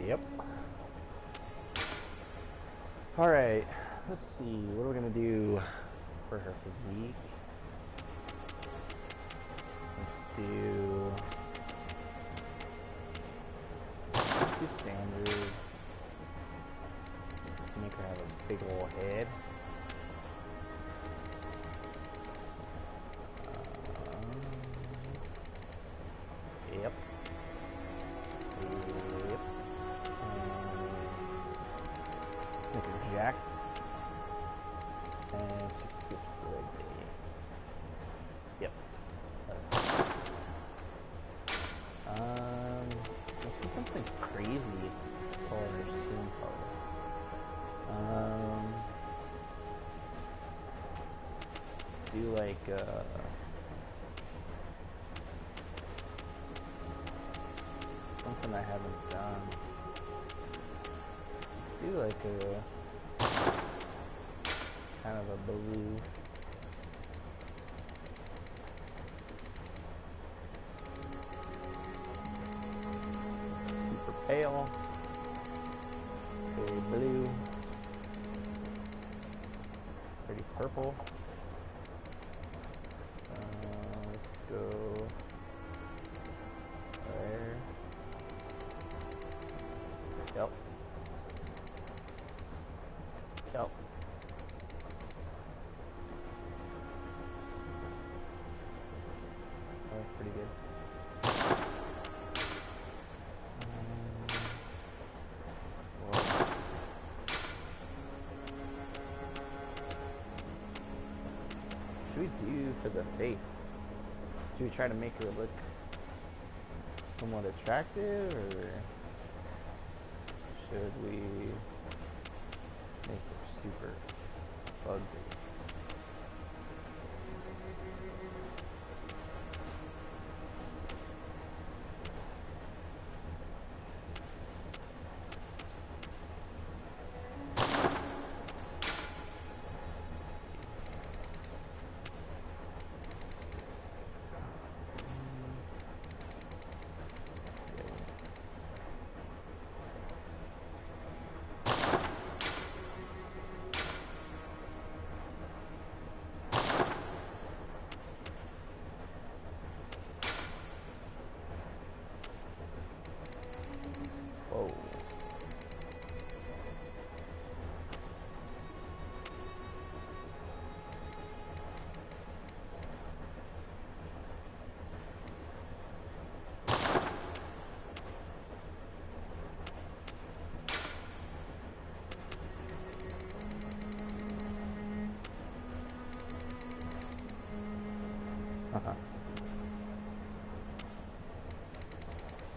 Yep. Alright, let's see, what are we gonna do for her physique? Let's do standard. Make her have a big old head. Yep. Make her jacked. And just skip leg day. Yep. Let's do something crazy for her skin color. Let's do like something I haven't done. Let's do like a kind of a blue. Super pale. Very blue. Pretty purple. Let's go there. Yep. Yep. That's pretty good. Should we do for the face? Should we try to make her look somewhat attractive, or should we make her super ugly?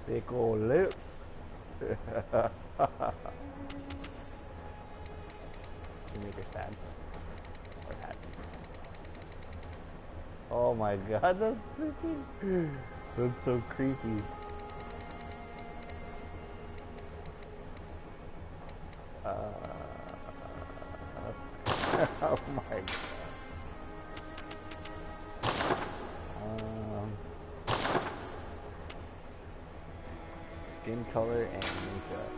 Big ol' lip. You make her sad or happy. Oh my god, that's freaking. That's so creepy. Oh my god. Skin color and makeup.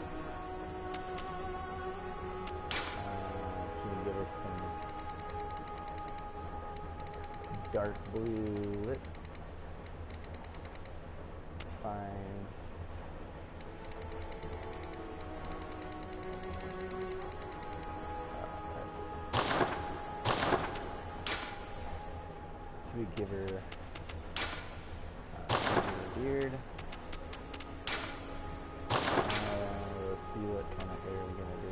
Can we give her some dark blue lips? Fine. Should we give her a beard? Let's see what kind of hair we're gonna do.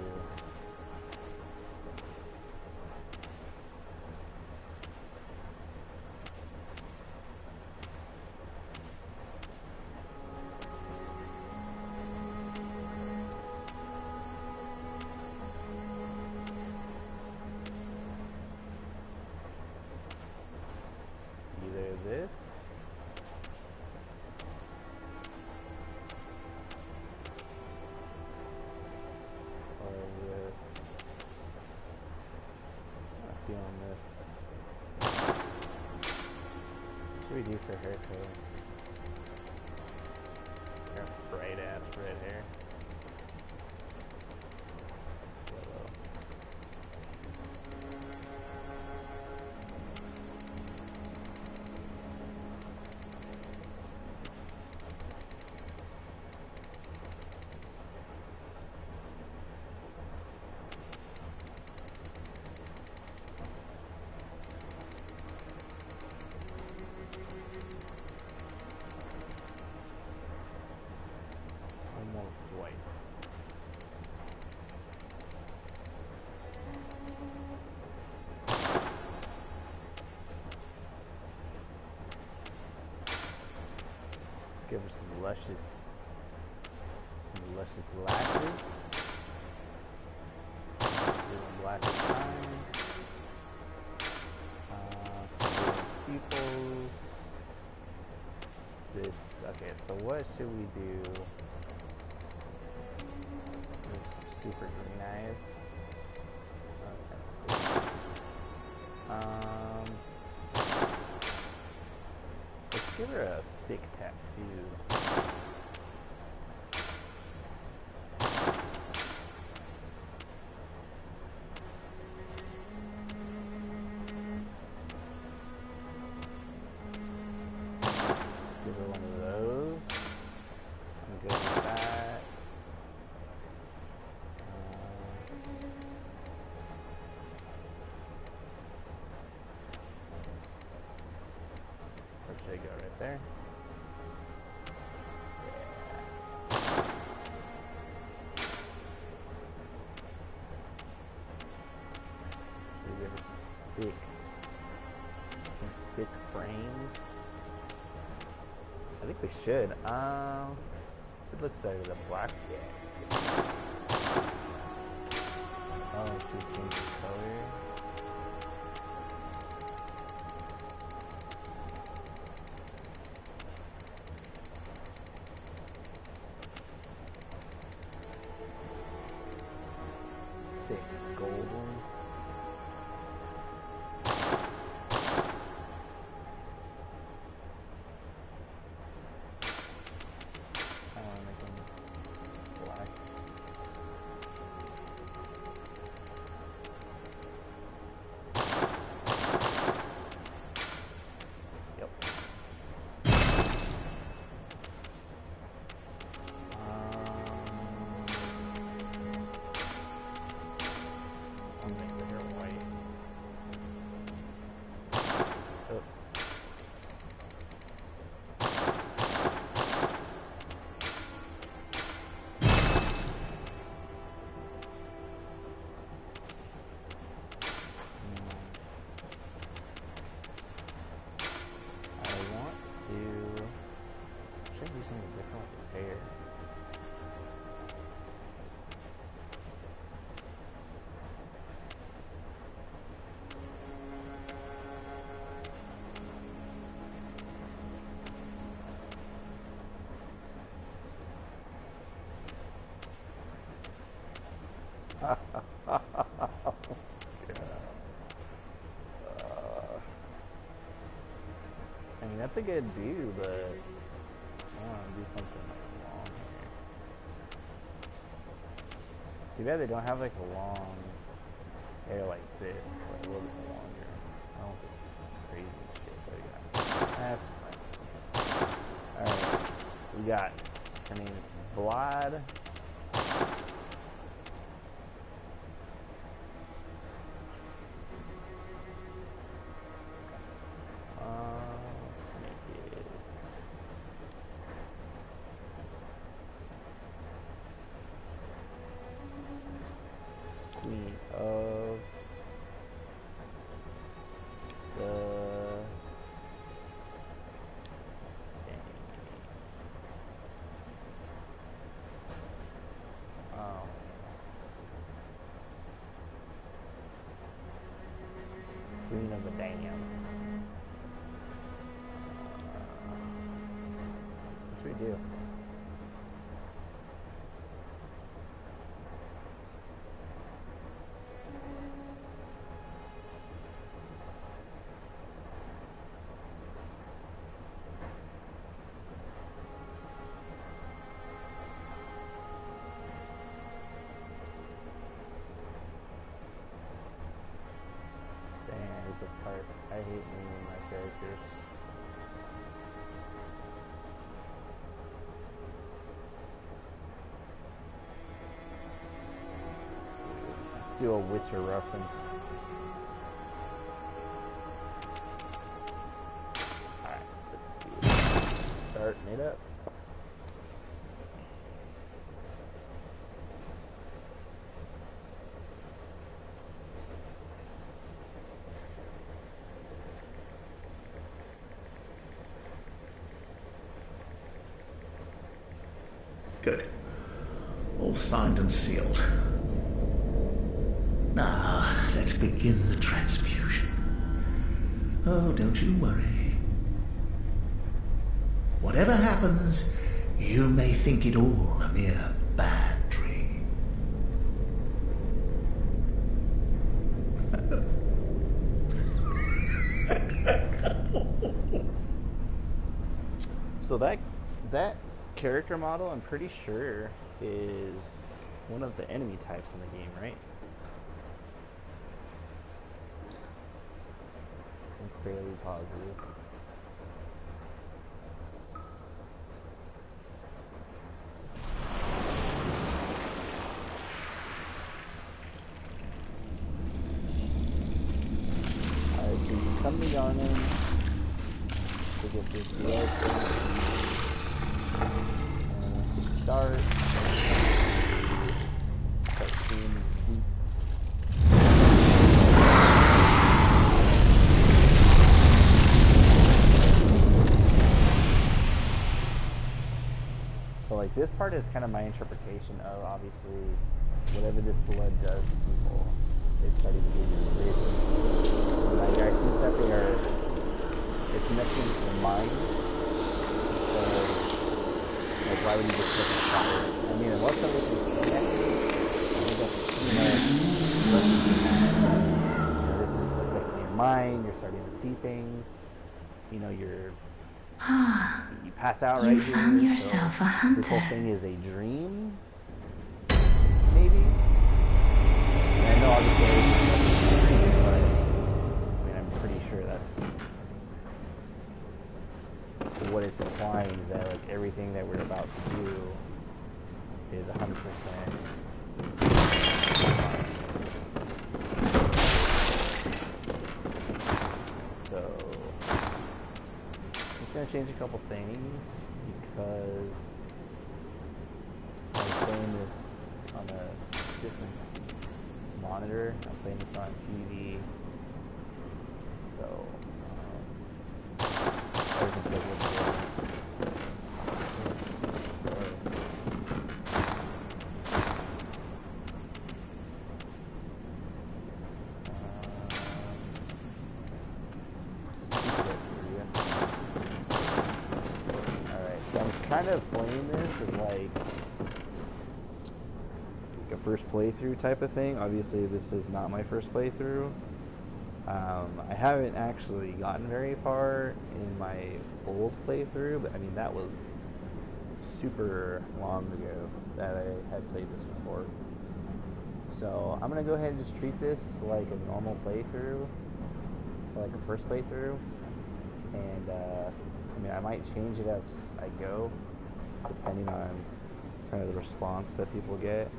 Either this feeling this. What do we do for hair color? Her bright ass red hair. Yellow. Almost white. Give her some luscious lashes. Doing black and fine. Pupils. This. Okay, so what should we do? Super green eyes. Oh, let's give her a sick tattoo. Give her one of those. I'm good with that. Where should I go? Right there? Should we give her some sick frames? I think we should. It looks better than black. Yeah. Oh, should we change the color? Sick gold ones. I want to make them black. Yep. I'll make the hair white. Oops. I want to try to do something different with his hair. I mean, that's a good do, but I want to do something like long hair. Too bad they don't have like a long hair like this, like a little bit longer. I don't want this crazy shit that we got. That's fine. Alright, we got, her name is Blood. Let's make it Queen of the Queen of the Dam. Yes, we do. this part. I hate naming my characters. Let's do a Witcher reference. Alright, let's do it. Starting it up. Good. All signed and sealed. Now, let's begin the transfusion. Oh, don't you worry. Whatever happens, you may think it all a mere bad dream. So that character model, I'm pretty sure, is one of the enemy types in the game, right? I'm fairly positive. Alright, so you come to Yarnan to get this DLC. And once you start seeing these beasts. So like this part is kind of my interpretation of obviously whatever this blood does to people, it's starting to give you a creation. Like I think that it's connecting to the mind. So like, why would you just click the fire? I mean, unless something is connected, I think that's, this is affecting your mind, you're starting to see things, you pass out right here. You found yourself a hunter. This whole thing is a dream, maybe? And I know obviously it's a dream, but I mean, I'm pretty sure that's what it's implying, is that like everything that we're about to do is 100%. So I'm just gonna change a couple things because I'm playing this on a different monitor. I'm playing this on TV, so kind of playing this as like a first playthrough type of thing. Obviously this is not my first playthrough. I haven't actually gotten very far in my old playthrough, but I mean that was super long ago that I had played this before. So I'm gonna go ahead and just treat this like a normal playthrough, like a first playthrough, and I mean I might change it as I go, depending on kind of the response that people get.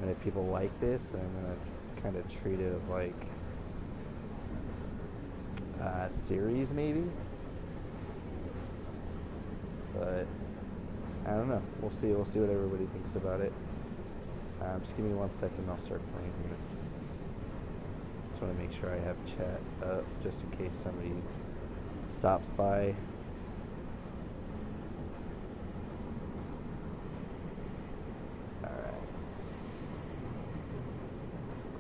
And if people like this, then I'm gonna kind of treat it as like a series maybe, but I don't know. We'll see what everybody thinks about it. Just give me 1 second, I'll start playing this. Just want to make sure I have chat up just in case somebody stops by. Alright.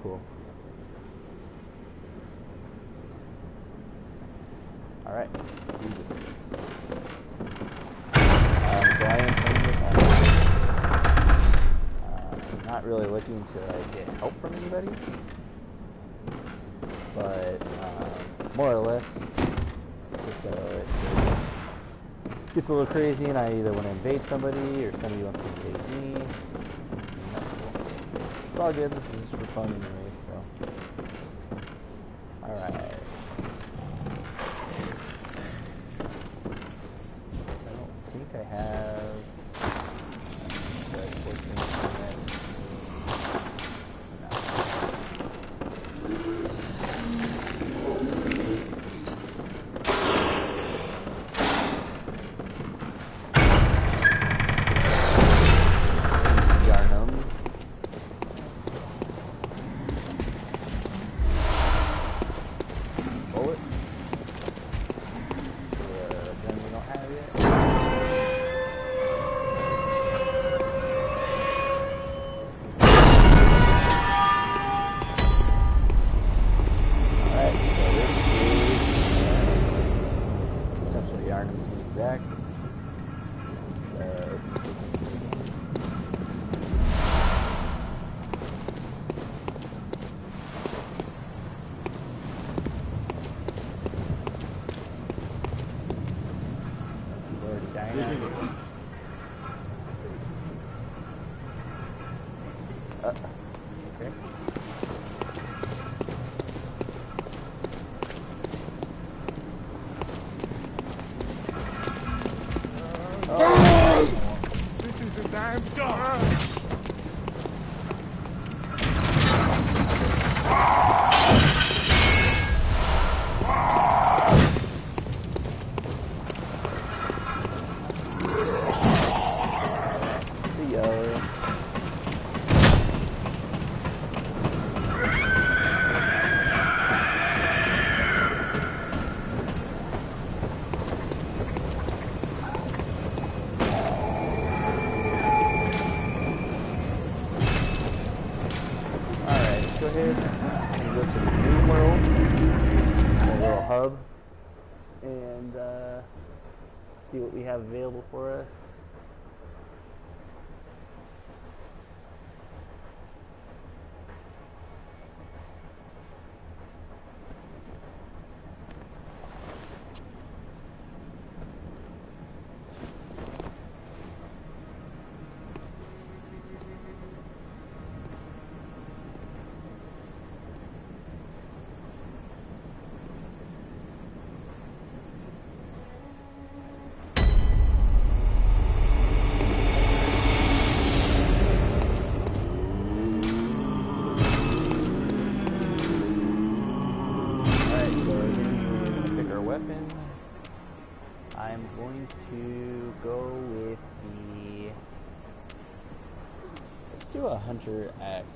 Cool. Alright. So I am playing this on I'm not really looking to like, get help from anybody, but more or less just so it gets a little crazy and I either want to invade somebody or somebody wants to invade me. That's cool. It's all good, this is just for fun anyway, so Alright. I don't think I have the 14 minutes. Okay. This is a damn dog! And see what we have available for us. I'm going to go with the, let's do a Hunter X.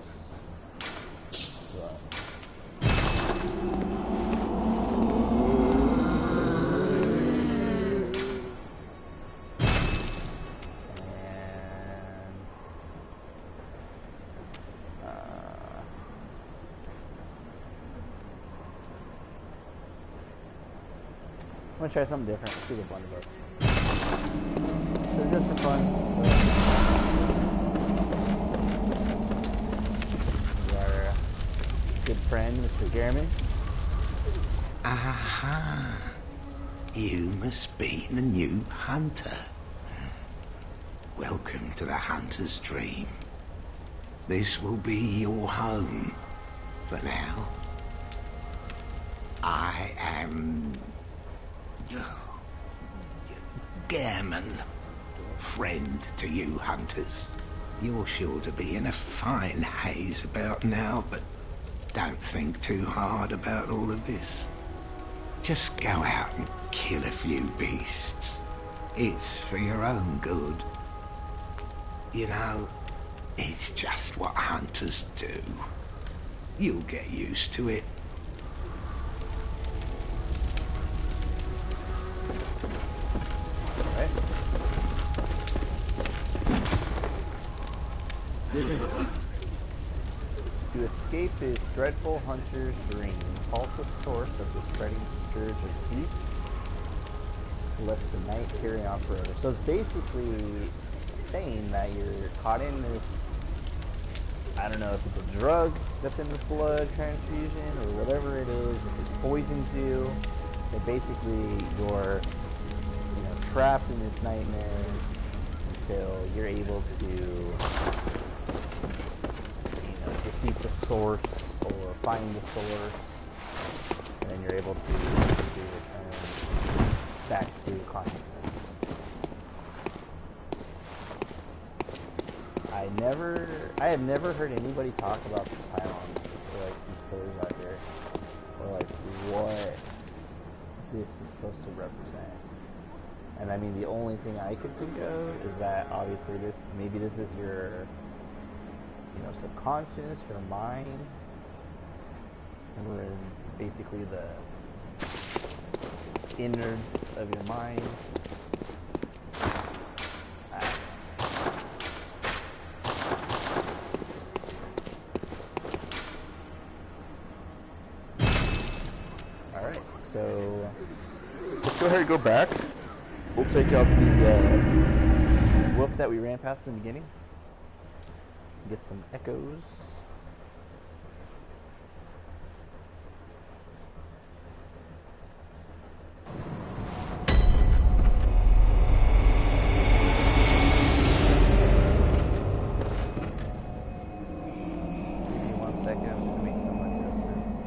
I'm gonna try something different. Let's do the blunderbuss. So just for fun. Our good friend, Mr. Jeremy. Aha! You must be the new hunter. Welcome to the hunter's dream. This will be your home for now. I am Gammon, friend to you hunters. You're sure to be in a fine haze about now, but don't think too hard about all of this. Just go out and kill a few beasts. It's for your own good. You know, it's just what hunters do. You'll get used to it. To escape his dreadful hunter's dream, halt the source of the spreading scourge of heat. Let the night carry on forever. So it's basically saying that you're caught in this, I don't know if it's a drug that's in this blood transfusion or whatever it is, if it poisons you, that basically you're, trapped in this nightmare until you're able to defeat the source or find the source and then you're able to return back to consciousness. I have never heard anybody talk about the pylons or like these pillars out here, or like what this is supposed to represent. And I mean, the only thing I could think of is that obviously maybe this is your, subconscious, your mind, and we're in basically the innards of your mind. Alright, so let's go ahead and go back. We'll take out the wolf that we ran past in the beginning. Get some echoes. Give me 1 second, I'm just going to make some adjustments.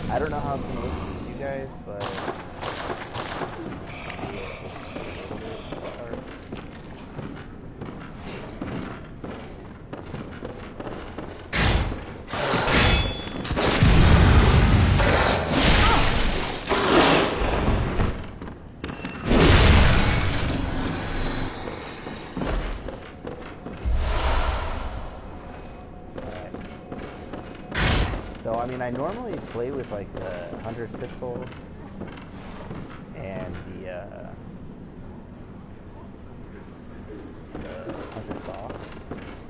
I don't know how it's going to look for you guys, but I mean, I normally play with like the Hunter's Pistol and the Hunter's Saw.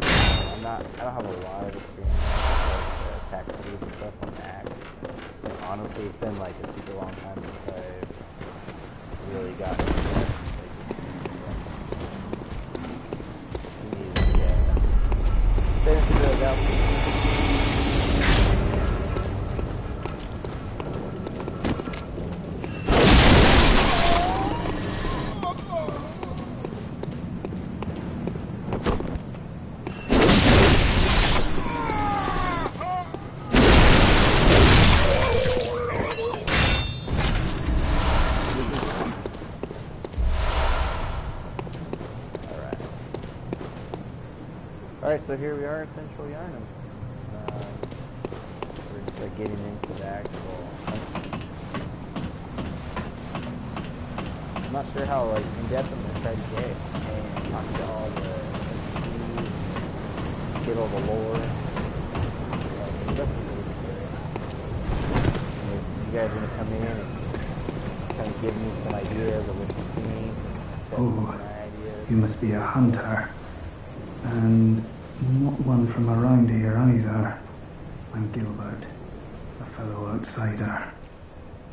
I don't have a lot of experience with like, attack speed and stuff on the axe. And honestly, it's been like a super long time since I've really gotten into it. Alright, so here we are in Central Yarnum. We're just like getting into the actual hunt. I'm not sure how like in depth I'm gonna try to get and talk to all the NPCs, get all the lore. You guys are gonna come in and kind of give me some ideas of what you're seeing. Oh, you must be a hunter. And not one from around here either. I'm Gilbert, a fellow outsider.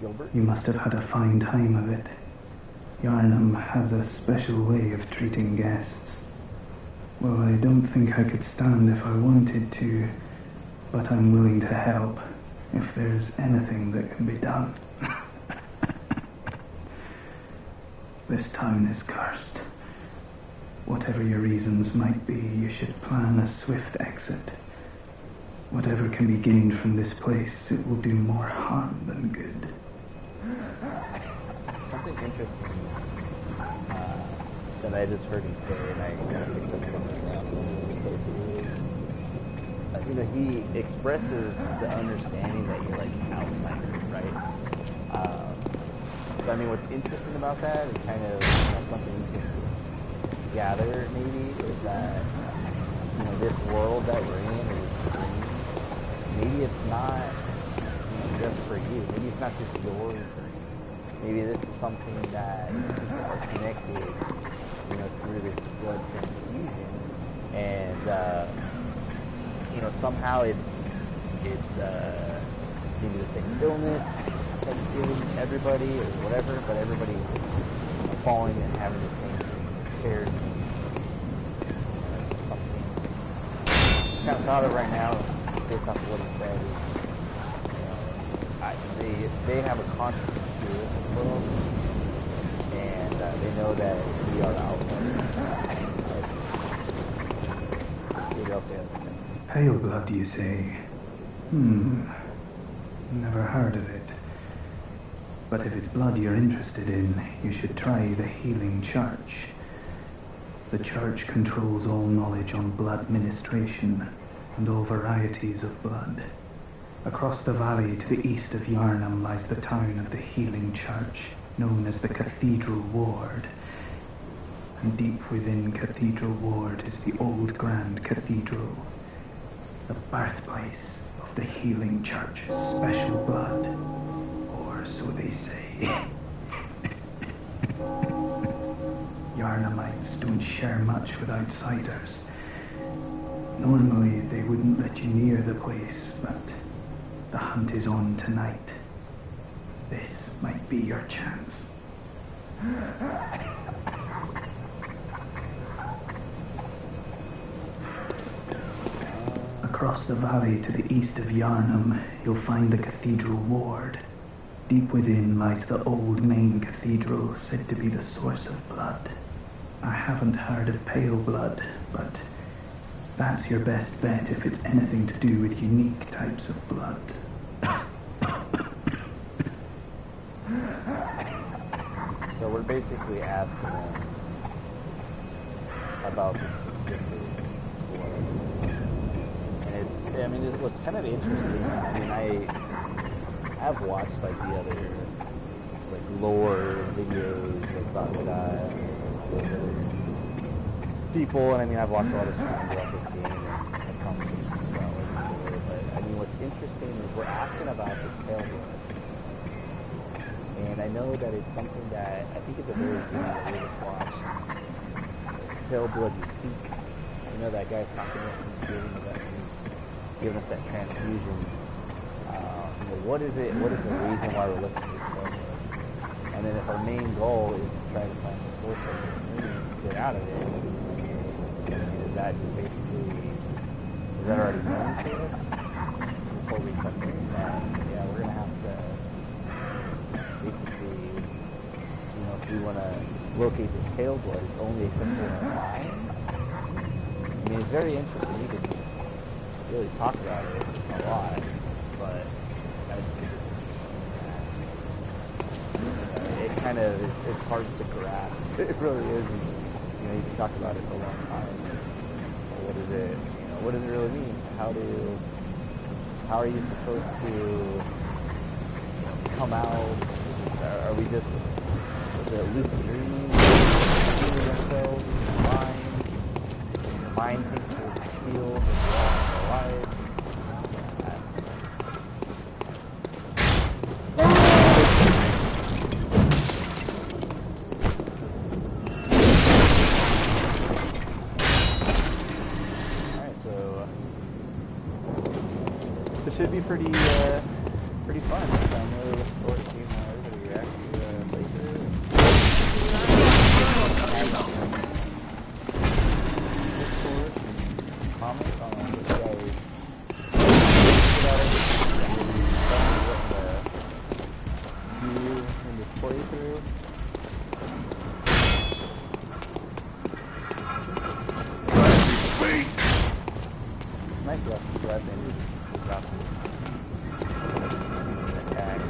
Gilbert? You must have had a fine time of it. Yarnum has a special way of treating guests. Well, I don't think I could stand if I wanted to, but I'm willing to help if there's anything that can be done. This town is cursed. Whatever your reasons might be, you should plan a swift exit. Whatever can be gained from this place, it will do more harm than good. Something interesting that I just heard him say, and I kind of picked up from the maps of his playthroughs. He expresses the understanding that you're like outsiders, right? So I mean, what's interesting about that is kind of something you can gather maybe is that this world that we're in or this dream, maybe it's not just for you. Maybe it's not just your dream. Maybe this is something that people are connected through this blood transfusion, and somehow it's maybe the same illness that's giving everybody or whatever, but everybody's falling and having the same shared something. Just kind of thought of right now, based off of what he said, is they have a consciousness here in this world, and they know that we are outsiders. What else he has to say? Pale blood, you say? Never heard of it. But if it's blood you're interested in, you should try the Healing Church. The church controls all knowledge on blood ministration and all varieties of blood. Across the valley to the east of Yarnam lies the town of the Healing Church, known as the Cathedral Ward. And deep within Cathedral Ward is the old Grand Cathedral, the birthplace of the Healing Church's special blood, or so they say. Yarnamites don't share much with outsiders. Normally they wouldn't let you near the place, but the hunt is on tonight. This might be your chance. Across the valley to the east of Yarnam, you'll find the Cathedral Ward. Deep within lies the old main cathedral, said to be the source of blood. I haven't heard of pale blood, but that's your best bet if it's anything to do with unique types of blood. So we're basically asking them about the specific blood. And what's kind of interesting, I've watched like the other lore videos about people, and I've watched a lot of streams about this game and had conversations about it. But what's interesting is we're asking about this pale blood, and I know that it's something that I think it's a very good that we just watch. Pale blood you seek. That guy's talking to us in the beginning about giving us that transfusion. What is it? What is the reason why we're looking for this blood? And then if our main goal is to try to find the source of it to get out of it, is that just basically, is that already known to us before we come in? And we're gonna have to basically, if we want to locate this pale blood, it's only accessible in our mind. It's very interesting. You could really talk about it a lot, but I just think it's interesting. It kind of is, it's hard to grasp. It really is. And, you can talk about it for a long time. What is it? What does it really mean? How are you supposed to come out? Are we just lucid dreaming? Feeling ourselves? Mind thinks we're healed and we're all alive. Alright, so this should be pretty fun. So I'm really looking forward to seeing how everybody reacts to play through. Comments on what you guys about everything, what do in this playthrough. Nice weapon, attack.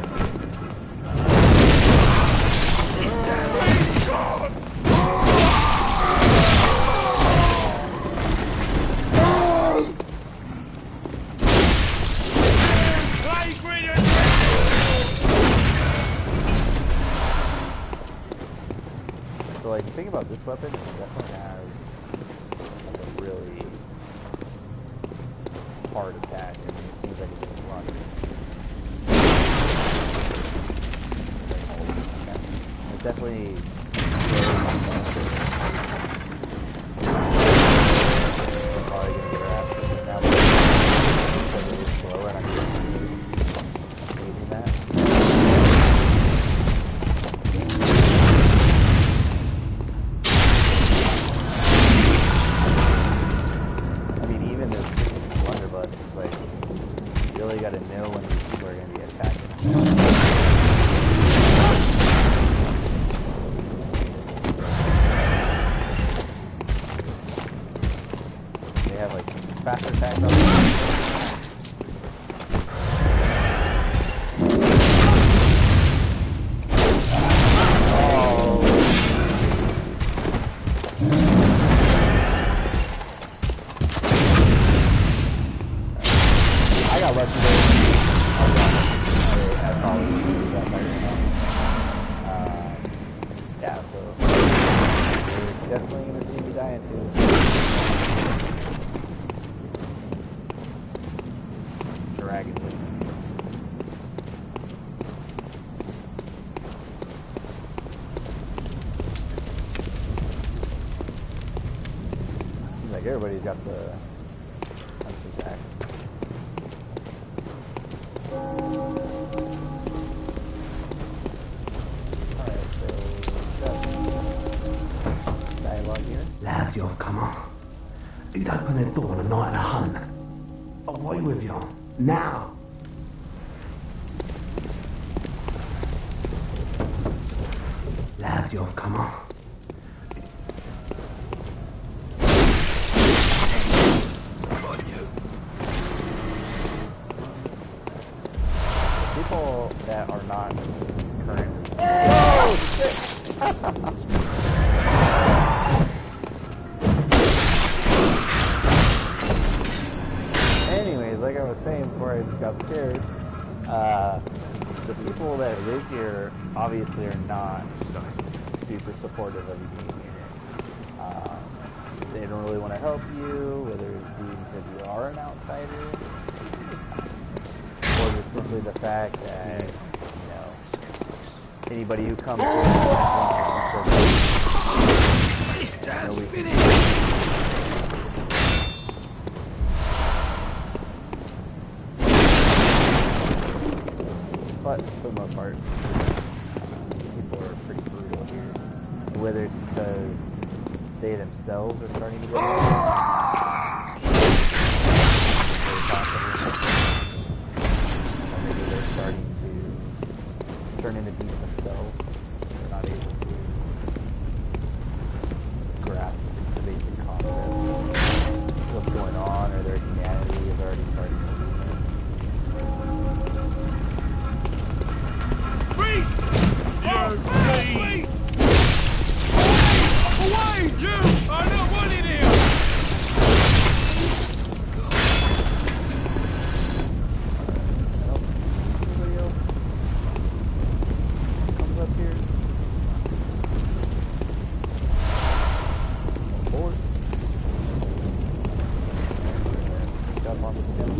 So the thing about this weapon is it definitely has a really hard attack. It seems like it's just running. It's definitely probably gonna get her ass now. have like faster attacks on them. Everybody's got the hunter's axe. Alright, so got dialogue here. Lads, you've come on. You'd open the door on a night of hunt. Away with you. Now! Lads, you've come on. People that are not current. Oh shit! Anyways, like I was saying before I just got scared, the people that live here obviously are not super supportive of you being here. They don't really want to help you, whether it be because you are an outsider, or just simply the fact that, you know, anybody who comes here This time's finished! but for the most part, people are pretty brutal here. Whether it's because they themselves are starting to get or maybe they're starting to turn into beasts themselves. They're not able to grasp the basic concept of what's going on, or their humanity is already starting to lose it. Beast! You beast! Away! You are not wanted here! Anybody else comes up here? Boards. Sneak up on the hill.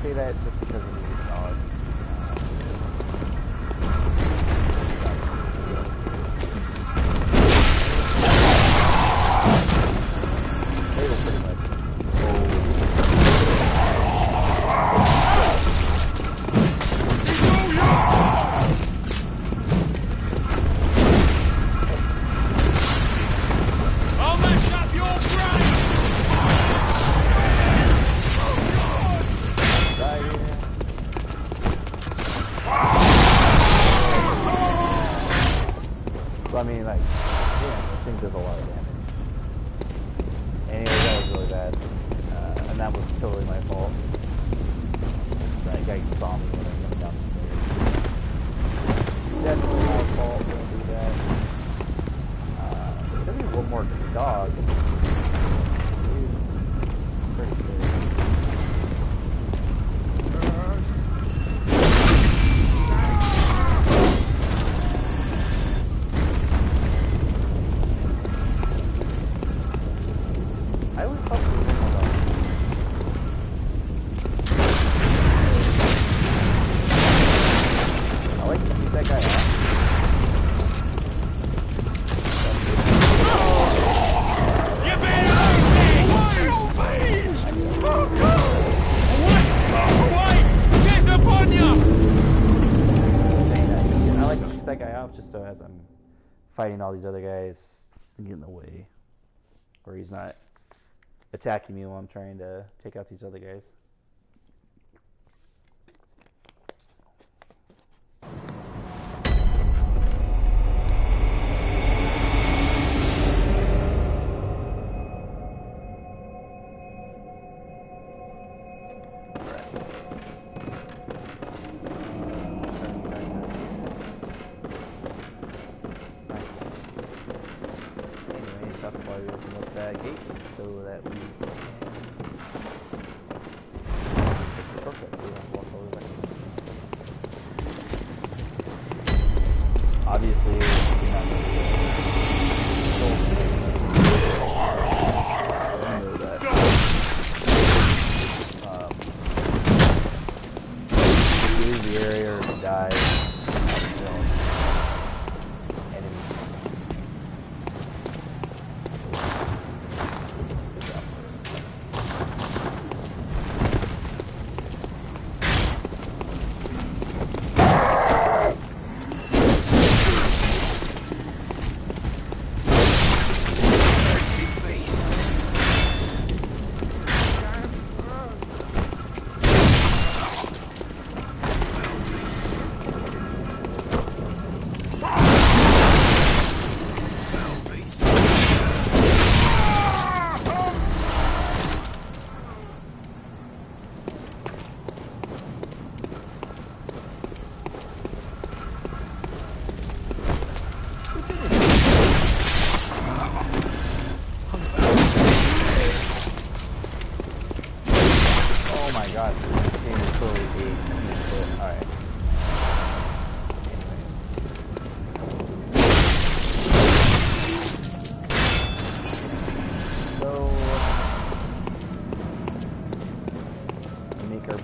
Say that just because of these dogs. They were pretty much I'll mash up your brain! So I mean, like, yeah, I think there's a lot of damage. Anyway, that was really bad, and that was totally my fault. That guy saw me when I went down the stairs. Definitely my fault. Don't do that. There's only one more dog. Pretty good. I always thought there was one more dog. I like to keep that guy out. You off just so as I'm fighting all these other guys, he doesn't get in the way. Or he's not attacking me while I'm trying to take out these other guys. Obviously, you know that. Leave the area or die.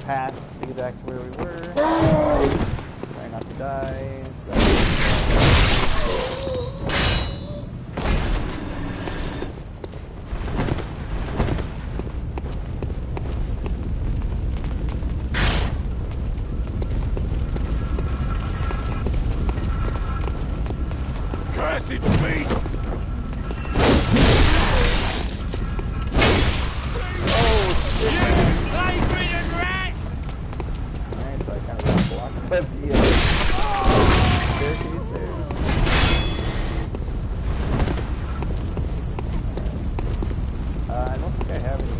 Path to get back to where we were. Try not to die. Cursed beast! But yeah, there she is there. I don't think I have any.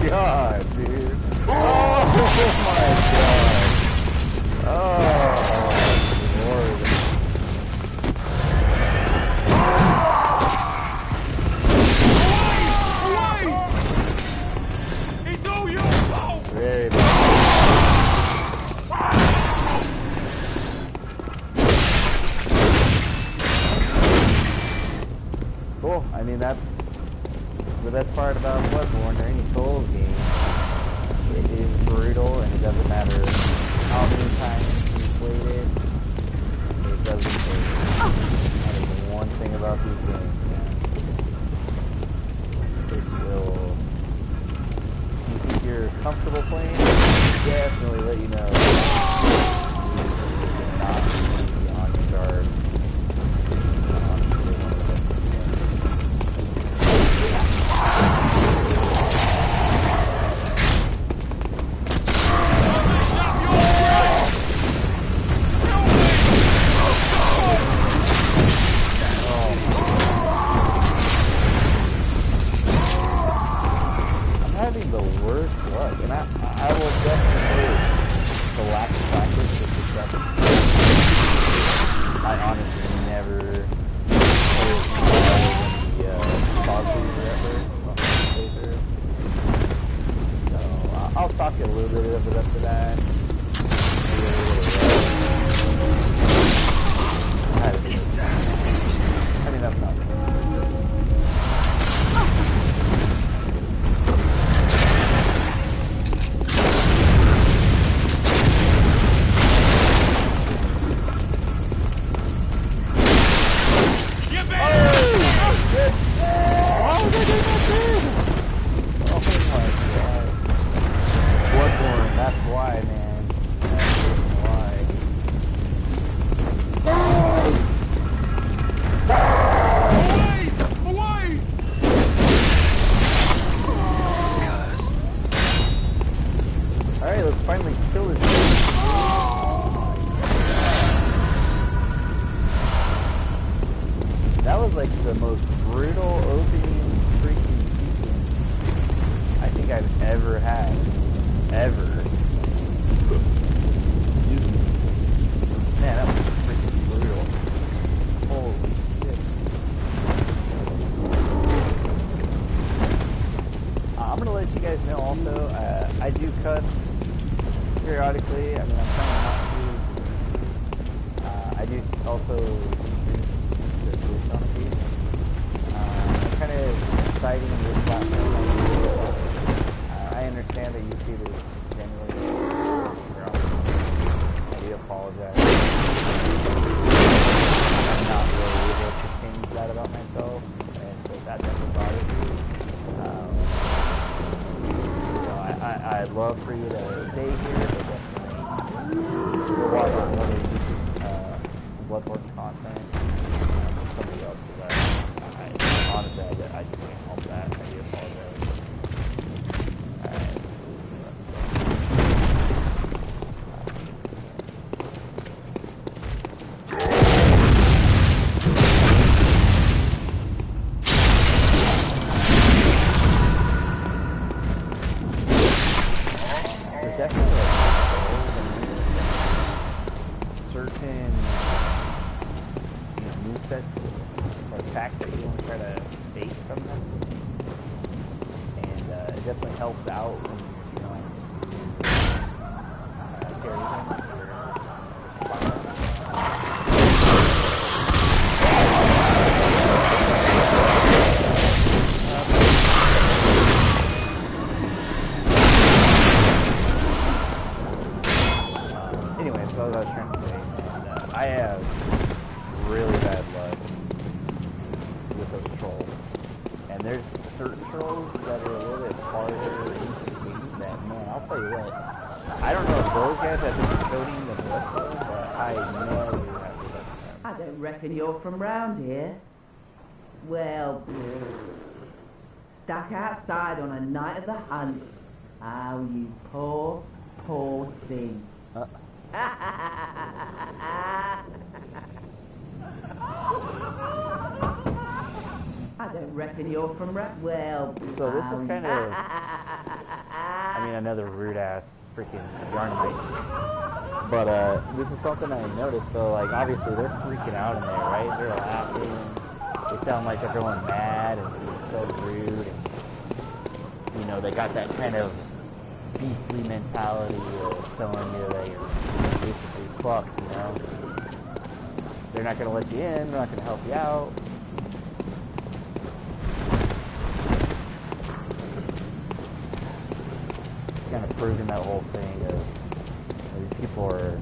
God, dude. Oh my God. Oh, Lord. It's all your fault! Very bad. Cool. I mean, that's the best part about Bloodborne or any Souls game. It is brutal, and it doesn't matter how many times you played it. It doesn't take. That is the one thing about these games, man. It will. If you think you're comfortable playing, definitely let you know. You not be on your guard. Having the worst luck, and I will definitely say the lack of practice with this weapon. I'll get a little bit of it up to that. Maybe a little bit of red. I mean, that's not bad. Bloodborne, that's why, man. That's why. Away! Alright, let's finally kill this dude. That was like the most brutal opening freaking sequence I think I've ever had. Ever. Man, that was freaking brutal. Holy shit. I'm gonna let you guys know also, I do cuss periodically. I mean, I'm trying not to. I do also increase the boost on occasion. I'm kind of citing this platform. I understand that YouTube is generally wrong. I do apologize. I'm not really able to change that about myself, and so that doesn't bother me. I'd love for you to stay here, but definitely we'll watch more of Bloodborne content from somebody else, because honestly, I just can't help that. I do apologize. Alright. There's definitely like certain movesets or attacks that you want to try to bait from them, and it definitely helps out when you know carry them or anyway, so what I was trying to say, and I have really bad luck with those trolls. And there's certain trolls that are a little bit harder to beat that, man, I'll tell you what. I don't know if those guys have been coding the rest of them, but I never have to touch them. I don't reckon you're from round here. Well, stuck outside on a night of the hunt. Oh, you poor, poor thing. I don't reckon you're from well. So this is kind of, I mean, another rude ass freaking yarn mic. But this is something I noticed. So like, obviously they're freaking out in there, right? They're laughing. They sound like they're going mad and being so rude. And, you know, they got that kind of beastly mentality of telling you that you're basically fucked, you know? They're not going to let you in, they're not going to help you out. Kind of proving that whole thing of these people are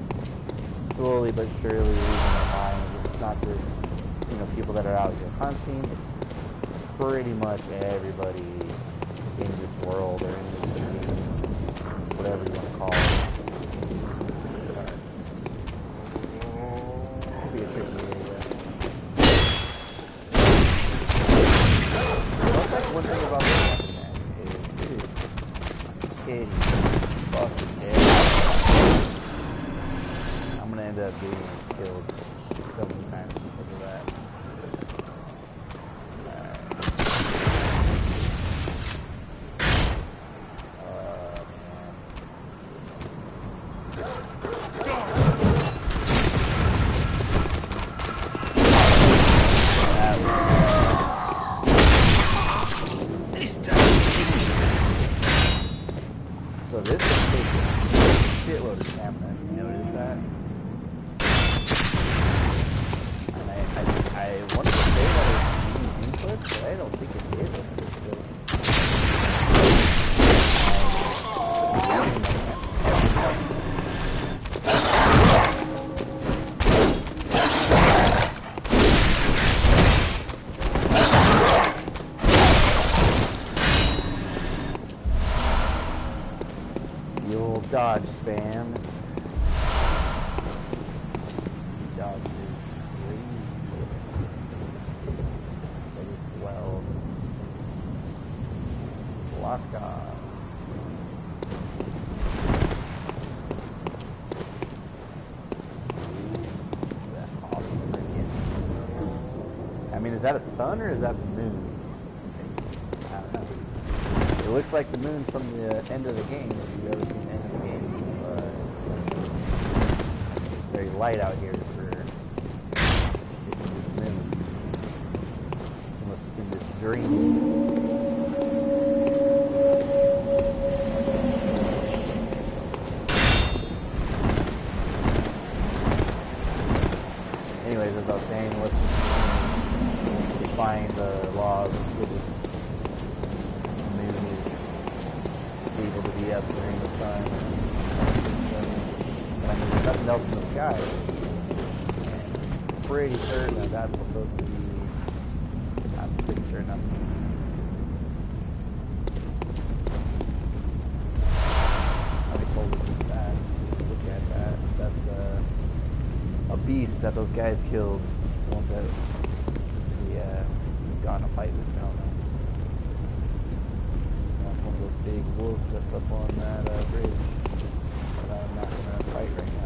slowly but surely losing their minds. It's not just, you know, people that are out here hunting, it's pretty much everybody in this world or in this game, whatever you want to call it. Could be a tricky area. That's like one thing about this weapon, man, is it is kidding fucking dead. I'm gonna end up getting killed so many times because of that. So this is shitload of stamina. You notice that? And I wanted to say that it was using inputs, but I don't think it did. The old dodge spam. Dodge is great. As well. Lock on. I mean, is that a sun or is that the moon? I don't know. It looks like the moon from the end of the game, if you've ever seen the end of the game. It's very light out here for this moon. Unless in this dream. Anyways, as I was saying, let's define the laws of physics. The moon is able to be up during the sun. But I mean, there's nothing else in the sky. And I'm pretty certain that that's supposed to be. I'm pretty certain that's supposed to be. I told you just that. Look at that. That's a beast that those guys killed. The ones that we got in a fight with down there. That's one of those big wolves that's up on that bridge. But I'm not going to fight right now.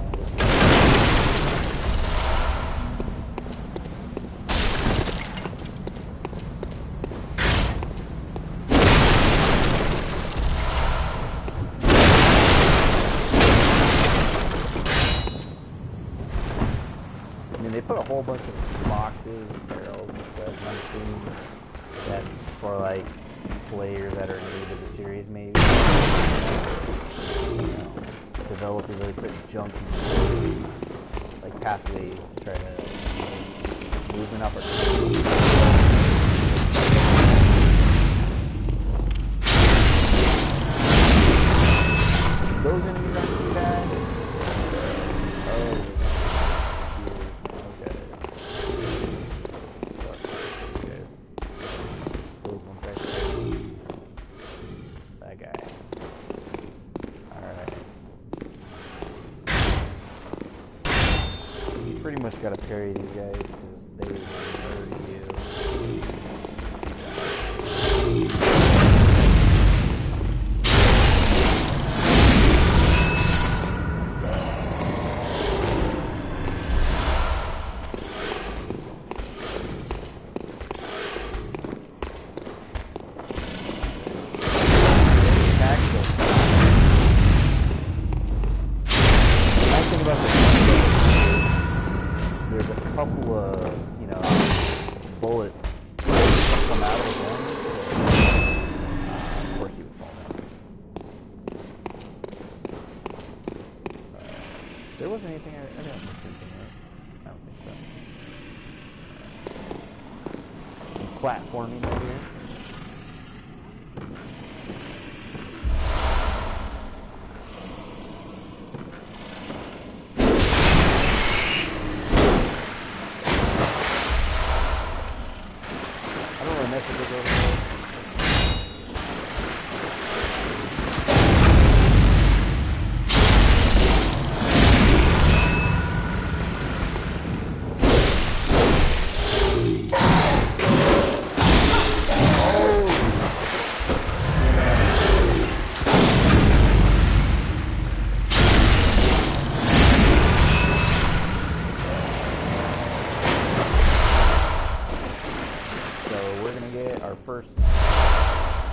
I mean, they put a whole bunch of boxes and barrels and stuff, and I'm assuming that's for, like, players that are new to the series, maybe. You know, developers really put junk in, like, pathways to try to move an opportunity. Those enemies aren't too bad. Oh. Pretty much gotta parry these guys because they murder you. Nice thing about this there's a couple of, you know, bullets that come out of the gun. Of course he would fall down. There wasn't anything, I didn't miss anything, right? I don't think so. Some platforming right here. First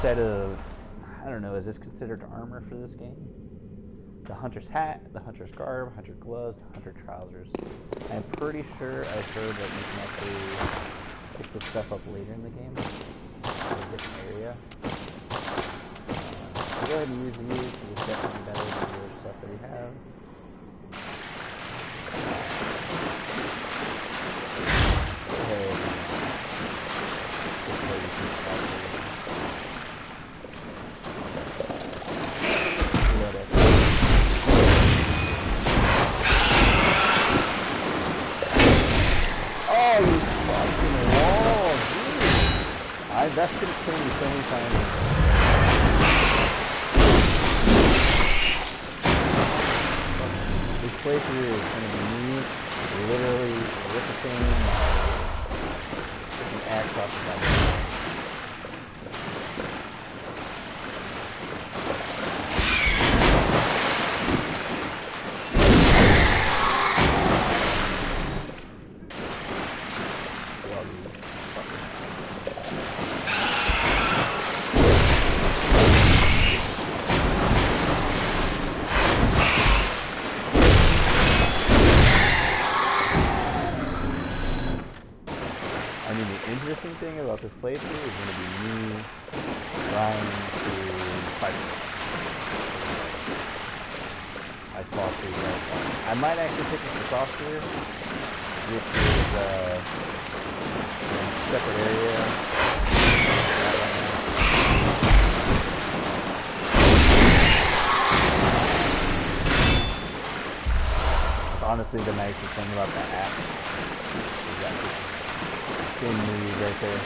set of, I don't know, is this considered armor for this game? The hunter's hat, the hunter's garb, hunter gloves, hunter trousers. I'm pretty sure I've heard that you can actually pick this stuff up later in the game in a different area. go ahead and use these, because it's definitely better than the other stuff that we have. Okay. This way we can start with. Oh, you fucking wall, dude! That's gonna kill me so many times. This playthrough is gonna be me, literally ricocheting my axe off the side. Interesting thing about this playthrough is going to be me trying to fight it. I saw through that. I might actually pick up the saucer, which is a separate area. It's honestly the nicest thing about that app. Is that spin move right there.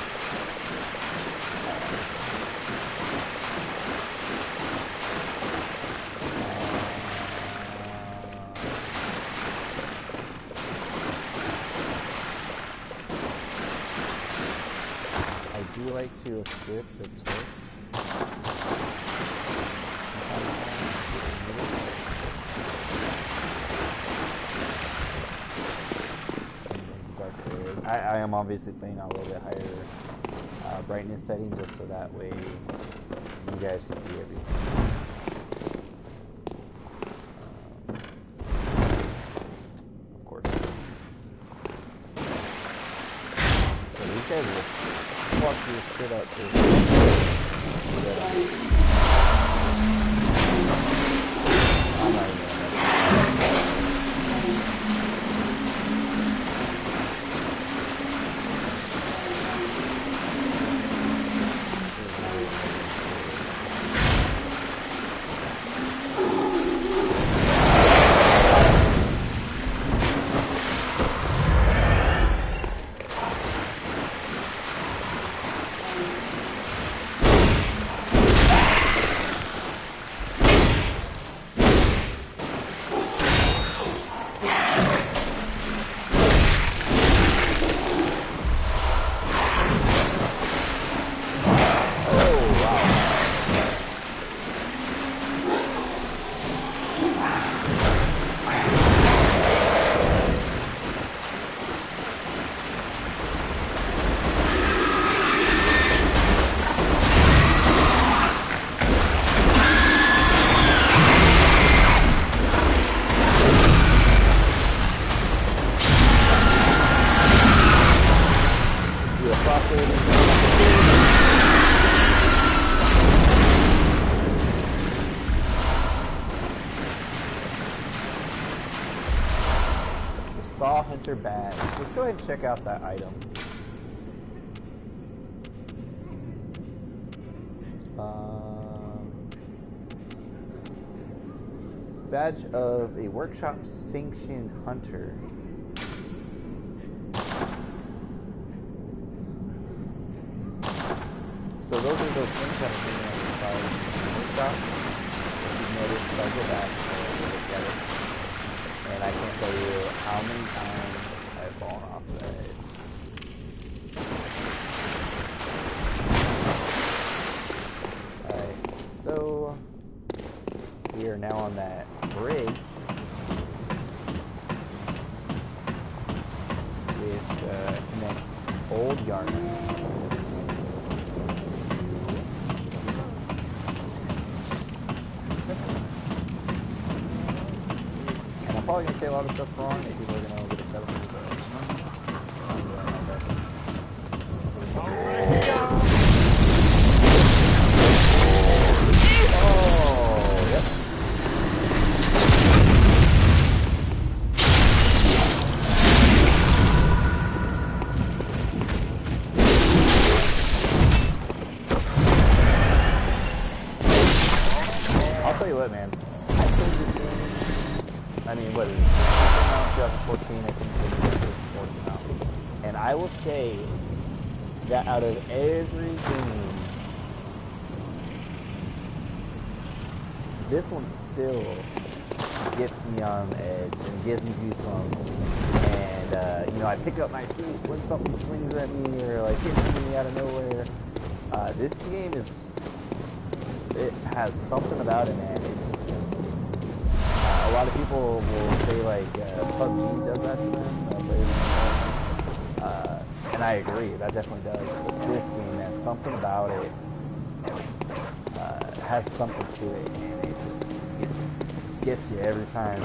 I do like to escape the twist. I am obviously playing on a little bit higher brightness setting, just so that way you guys can see everything. Of course. So these guys will fuck your shit up, dude. I'm not even gonna. Saw Hunter Badge. Let's go ahead and check out that item. Badge of a workshop sanctioned hunter. So those are those things that are being inside the workshop. If you've noticed, if I go back and look at it, and I can't tell you how many times I've fallen off that edge. Alright, so we are now on that bridge with connects Old Yarmouth. I'm probably going to say a lot of stuff wrong, and people are going to get upset with me, but I'm doing my best. Oh! played this game. I mean, what is it? 2014, I think it was 2014 out. And I will say that out of every game, this one still gets me on the edge and gives me goosebumps. And, you know, I pick up my feet when something swings at me or, like, hits me out of nowhere. This game is, it has something about it, man. It just, a lot of people will say, like, PUBG does that to them. And I agree, that definitely does. But this game has something about it, has something to it, and it just gets you every time.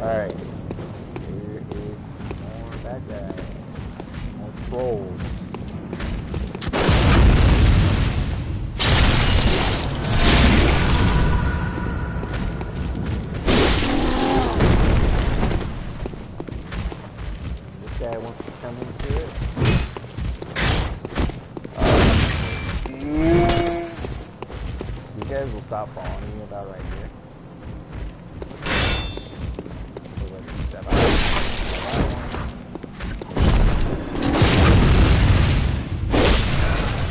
Alright, here is some more bad guys, more trolls. This guy wants to come into it. You guys will stop following me about right here.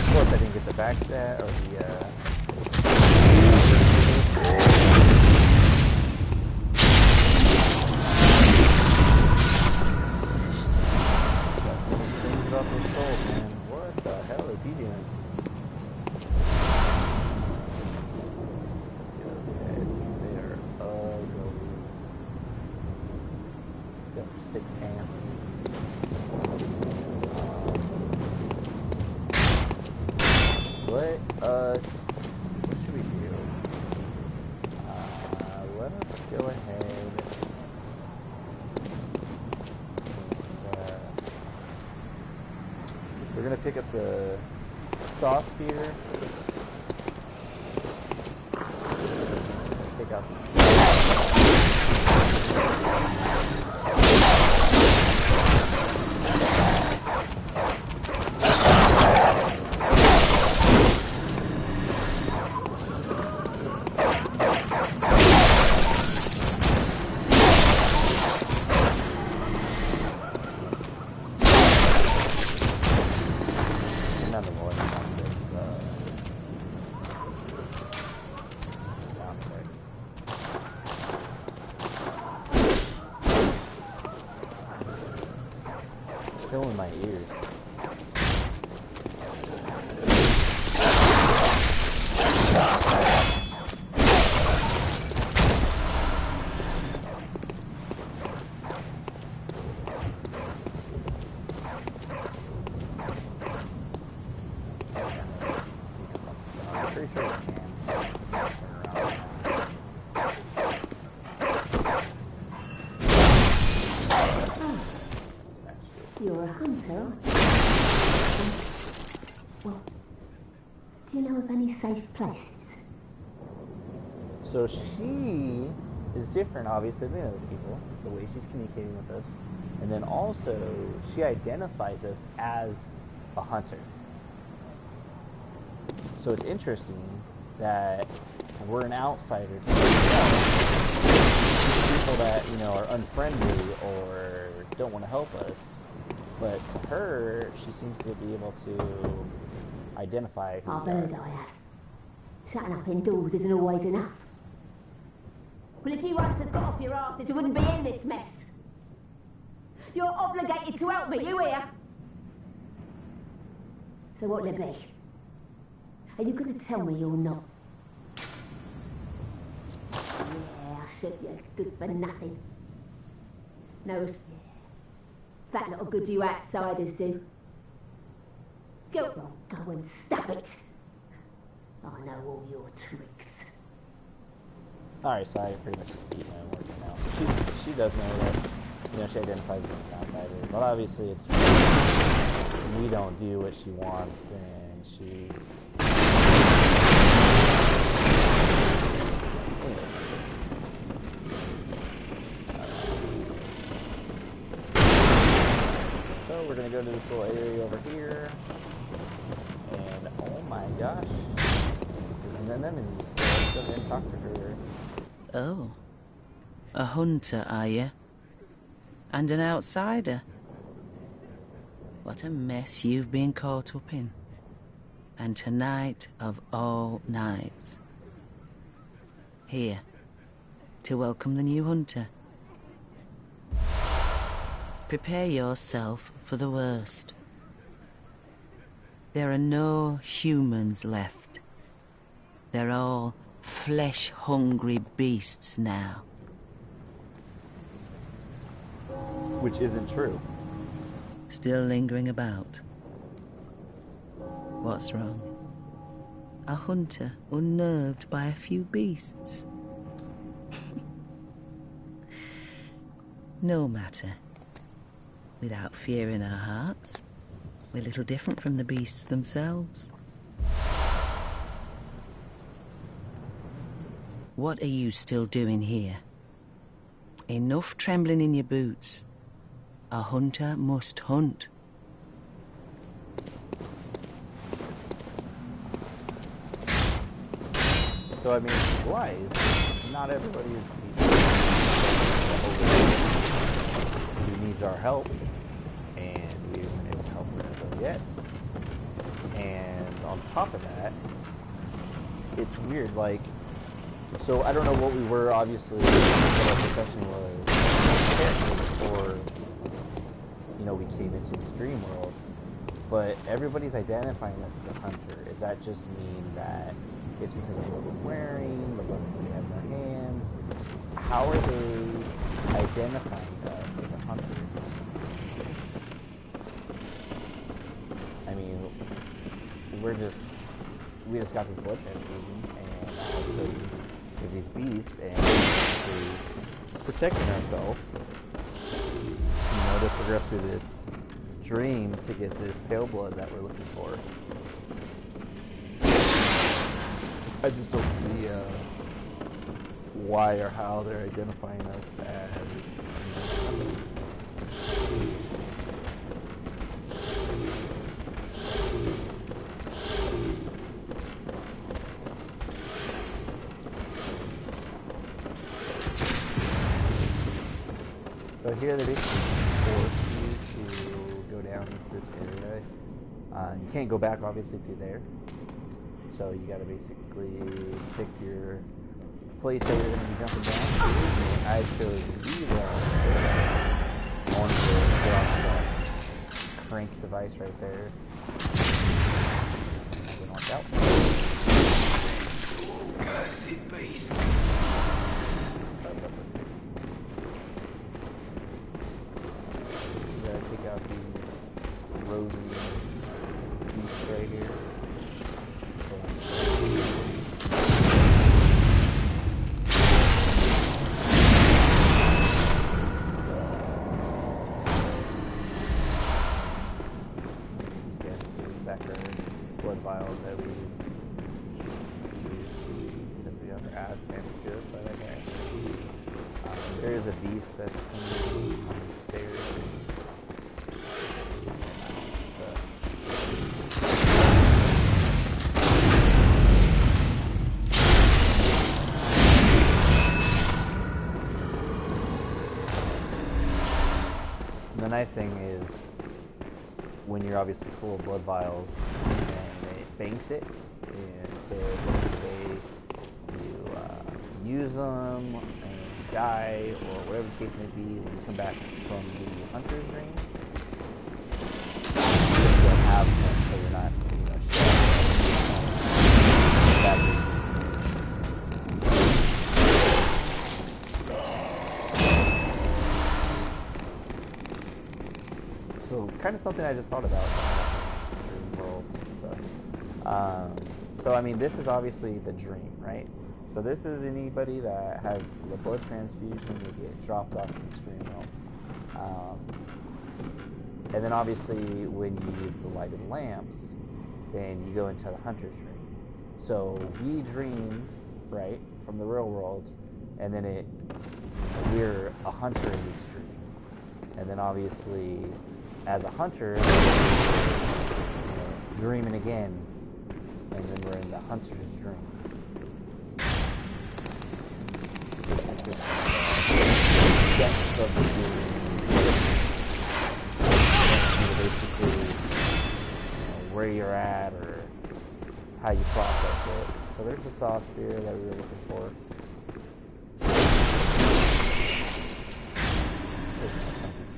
Of course, I didn't get the back stat or the things off his soul, man. What the hell is he doing? They are ugly. Got some sick pants. What should we do? Let us go ahead. We're gonna pick up the sauce speeder. Pick up. Filling my ears. I'm pretty sure I can. You're a hunter. Well, do you know of any safe places? So she is different, obviously, than other people, the way she's communicating with us. And then also, she identifies us as a hunter. So it's interesting that we're an outsider to people that, you know, are unfriendly or don't want to help us. But to her, she seems to be able to identify who I've we are. heard I have. Shutting up indoors isn't always enough. Well, if you hunters got off your asses, you wouldn't be in this mess. You're obligated to help me, you hear? So what'll it be? Are you going to tell me you're not? Yeah, I said you're good for nothing. No, that little good you outsiders do. Go on, go and stop it. I know all your tricks. Alright, so I pretty much just eat my own words now. So she does know that, you know, she identifies as an outsider. But obviously it's when we don't do what she wants, then she's... Anyways. we're gonna go to this little area over here. And oh my gosh, this isn't an enemy, so let's go ahead and talk to her. Oh, a hunter, are you? And an outsider? What a mess you've been caught up in. And tonight of all nights. Here, to welcome the new hunter. Prepare yourself for the worst. There are no humans left. They're all flesh-hungry beasts now. Which isn't true. Still lingering about. What's wrong? A hunter unnerved by a few beasts? No matter. Without fear in our hearts, we're little different from the beasts themselves. What are you still doing here? Enough trembling in your boots. A hunter must hunt. So I mean, why? Not everybody who needs our help, and we haven't been able to help her yet. And on top of that, it's weird, like, so I don't know what we were, obviously, what our profession was before, you know, we came into this dream world, but everybody's identifying us as the hunter. Does that just mean that it's because of what we're wearing, the weapons we have in our hands? How are they identifying us as a hunter? I mean, we just got this blood transfusion, and all of a sudden there's these beasts, and we're protecting ourselves, you know, to progress through this dream to get this pale blood that we're looking for. I just don't see why or how they're identifying us as, you know, so here they basically force you to go down into this area. You can't go back obviously through there. So you gotta basically pick your place that you're gonna be jumping down to. I chose these on the crank device right there. I didn't watch out. Cursed beast. You gotta take out these rosy beasts right here. Blood vials that we use because we have our ass handed to us by that guy. There is a beast that's coming on the stairs. The nice thing is, when you're obviously full of blood vials, and it banks it, and so let's say you use them and you die, or whatever the case may be, when you come back from the hunter's ring, you'll have them, so you're not, you know, So kind of something I just thought about dream worlds and stuff. So I mean, this is obviously the dream, right? So this is anybody that has the blood transfusion, they get dropped off in the dream realm. And then obviously when you use the lighted lamps, then you go into the hunter's dream. So we dream, right, from the real world, and then we're a hunter in this dream. And then obviously as a hunter, dreaming again, and then we're in the hunter's dream. It's just depths of the dream. Basically, where you're at or how you process it. So there's a saw spear that we were looking for.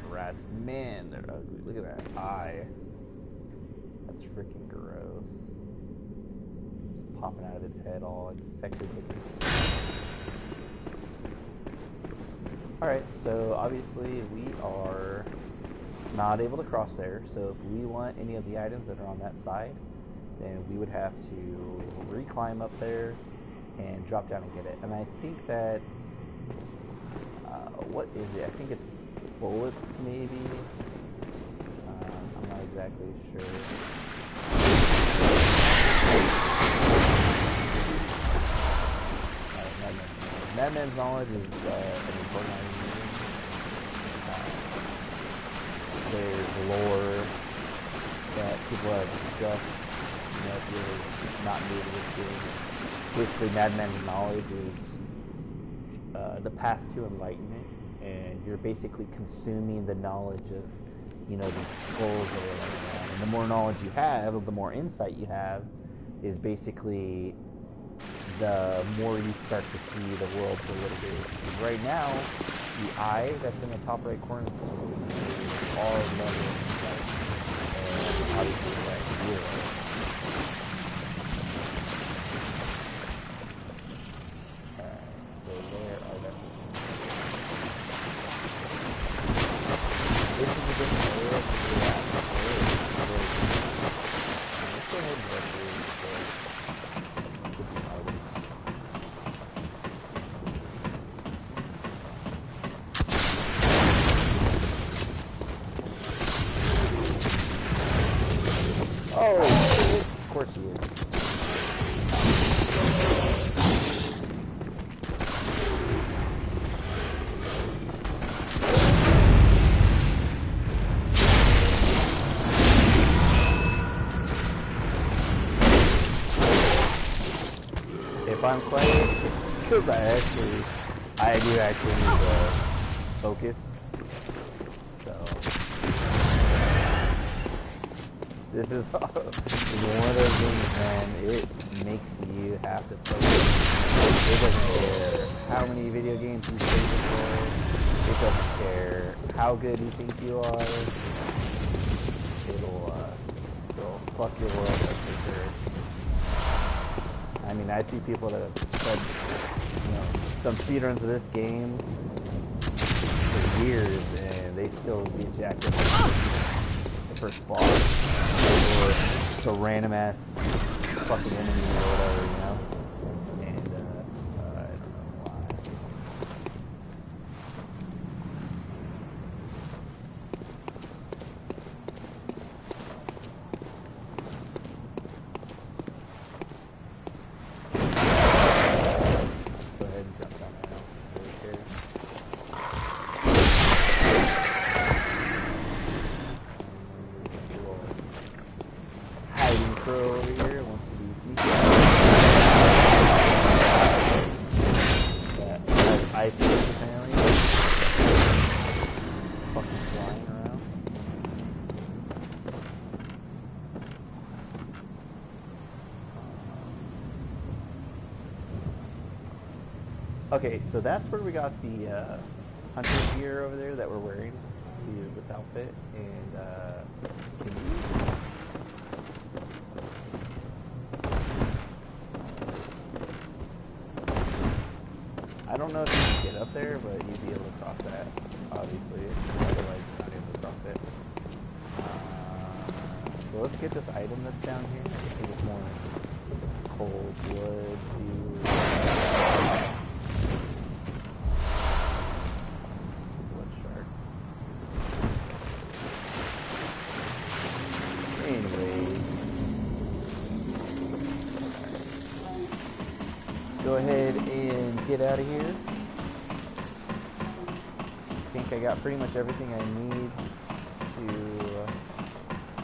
Rats, man, they're ugly. Look at that eye. That's freaking gross. Just popping out of its head, all infected looking. Alright, so obviously we are not able to cross there, so if we want any of the items that are on that side, then we would have to re-climb up there and drop down and get it. And I think that's, what is it? I think it's bullets, maybe? I'm not exactly sure. Madman's knowledge is an important item. There's lore that people have discussed, if you're not new to this game. Basically, Madman's knowledge is the path to enlightenment, and you're basically consuming the knowledge of, these skulls that are like that. And the more knowledge you have, the more insight you have, is basically the more you start to see the world for what it is. Because right now, the eye that's in the top right corner of the sword is all level insight. And obviously right here. So there are the... This is a different area to do that. Let's go ahead and go through this. Oh, of course he is. If I'm quiet, because I do actually need to focus. So this is one of those games, man. It makes you have to focus. It doesn't care how many video games you play before. It doesn't care how good you think you are. It'll fuck your world up for sure. I mean, I see people that have said, some speedruns of this game for years, and they still get jacked up the first boss, or the random ass fucking enemy or whatever, And I don't know why. Go ahead and jump down now. Really care. Hiding crow over here wants to be sneaky. That ice fish apparently. Fucking flying around. Okay, so that's where we got the hunter gear over there that we're wearing, this outfit, and can you... I don't know if you can get up there, but you'd be able to cross that, obviously. Otherwise, you're not able to cross it. So let's get this item that's down here. I think it's more cold wood to... blood shark. Anyway. Go ahead and get out of here. I think I got pretty much everything I need to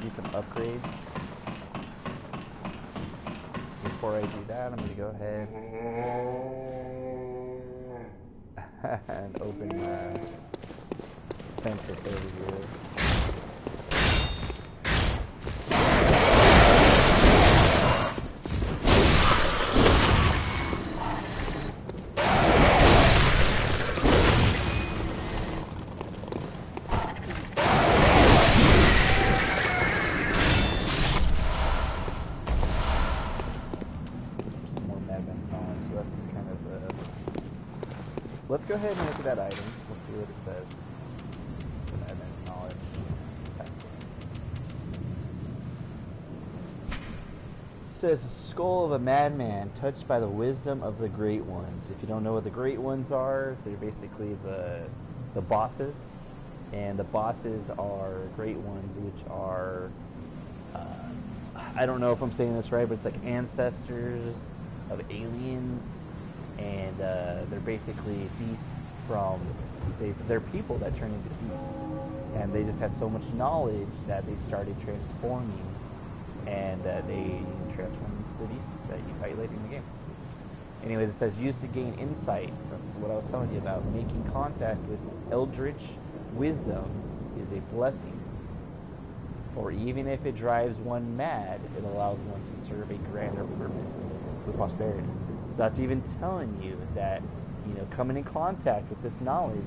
do some upgrades. Before I do that, I'm going to go ahead and open census over here. Let's go ahead and look at that item. We'll see what it says. Madman's knowledge. It says, the skull of a madman touched by the wisdom of the great ones. If you don't know what the great ones are, they're basically the bosses. And the bosses are great ones, which are, I don't know if I'm saying this right, but it's like ancestors of aliens. And they're basically beasts from, they're people that turn into beasts. And they just had so much knowledge that they started transforming. And they transform into the beasts that you fight later in the game. Anyways, it says, used to gain insight. That's what I was telling you about. Making contact with eldritch wisdom is a blessing. For even if it drives one mad, it allows one to serve a grander purpose with prosperity. That's even telling you that, you know, coming in contact with this knowledge,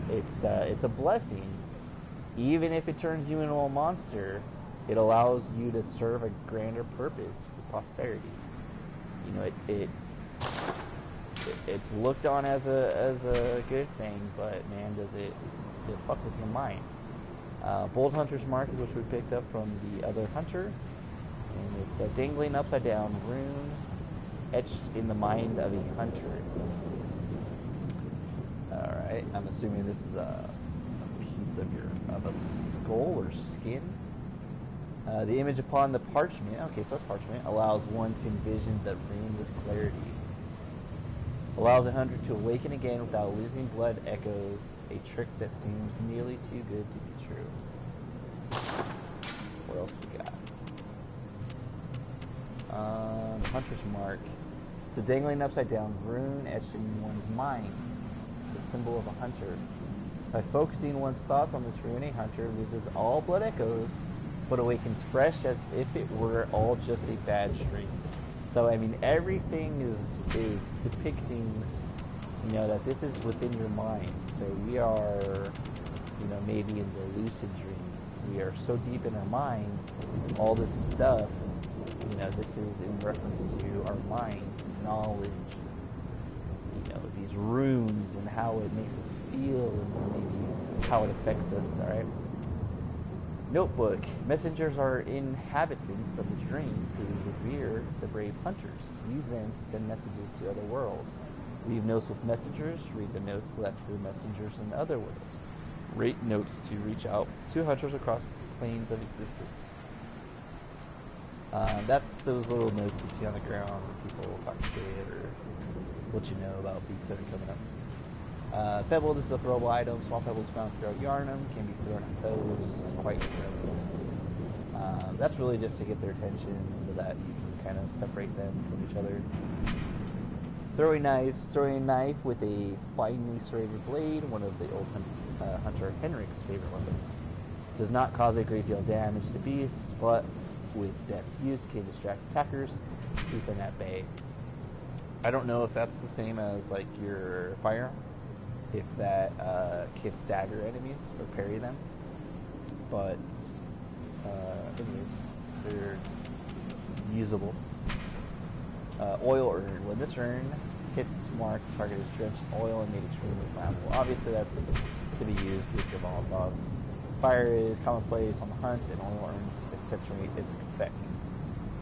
it's a blessing. Even if it turns you into a monster, it allows you to serve a grander purpose with posterity. You know, it's looked on as a good thing, but man, does it fuck with your mind. Bold Hunter's Mark is which we picked up from the other hunter, and it's a dangling upside down rune etched in the mind of a hunter. Alright, I'm assuming this is a piece of a skull or skin. The image upon the parchment, okay, so that's parchment, allows one to envision the rune with clarity. Allows a hunter to awaken again without losing blood echoes, a trick that seems nearly too good to be true. What else we got? Hunter's Mark. It's a dangling upside down rune etched in one's mind. It's a symbol of a hunter. By focusing one's thoughts on this rune, a hunter loses all blood echoes, but awakens fresh as if it were all just a bad dream. So, I mean, everything is depicting, you know, that this is within your mind. So we are, you know, maybe in the lucid dream. We are so deep in our mind, all this stuff, you know, this is in reference to our mind, knowledge, you know, these runes and how it makes us feel and maybe how it affects us, alright? Notebook. Messengers are inhabitants of the dream who revere the brave hunters. Use them to send messages to other worlds. Leave notes with messengers. Read the notes left to the messengers in the other worlds. Rate notes to reach out to hunters across planes of existence. That's those little notes you see on the ground where people talk shit or let you know about beats that are coming up. Pebble, this is a throwable item. Small pebbles found throughout Yarnum can be thrown at foes quite rarely. That's really just to get their attention so that you can kind of separate them from each other. Throwing knives. Throwing a knife with a finely serrated blade, one of the old hunter Henrik's favorite weapons. Does not cause a great deal of damage to beasts, but with deft use can distract attackers, keep them at bay. I don't know if that's the same as like your firearm, if that can stagger enemies or parry them, but anyways, they're usable. Oil urn. When this urn hits its mark, the target is drenched in oil and made extremely flammable. Obviously that's to be used with your Molotovs. Fire is commonplace on the hunt, and oil urns accentuate its effect.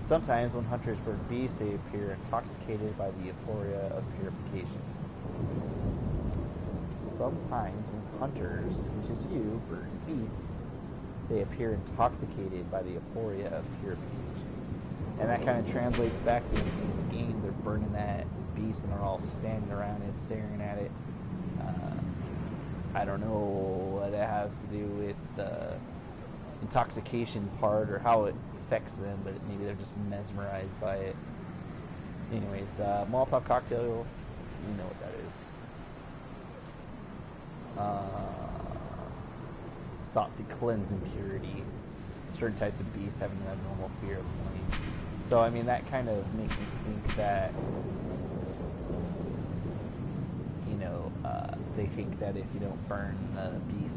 Sometimes when hunters burn beasts, they appear intoxicated by the euphoria of purification. Sometimes when hunters, which is you, burn beasts, they appear intoxicated by the euphoria of purification. And that kind of translates back to the game. They're burning that beast and they're all standing around it, staring at it. I don't know what it has to do with intoxication part or how it affects them, but maybe they're just mesmerized by it. Anyways, Molotov cocktail, you know what that is. It's thought to cleanse impurity. Certain types of beasts have an abnormal fear of flame. So, I mean, that kind of makes me think that, you know, they think that if you don't burn the beast,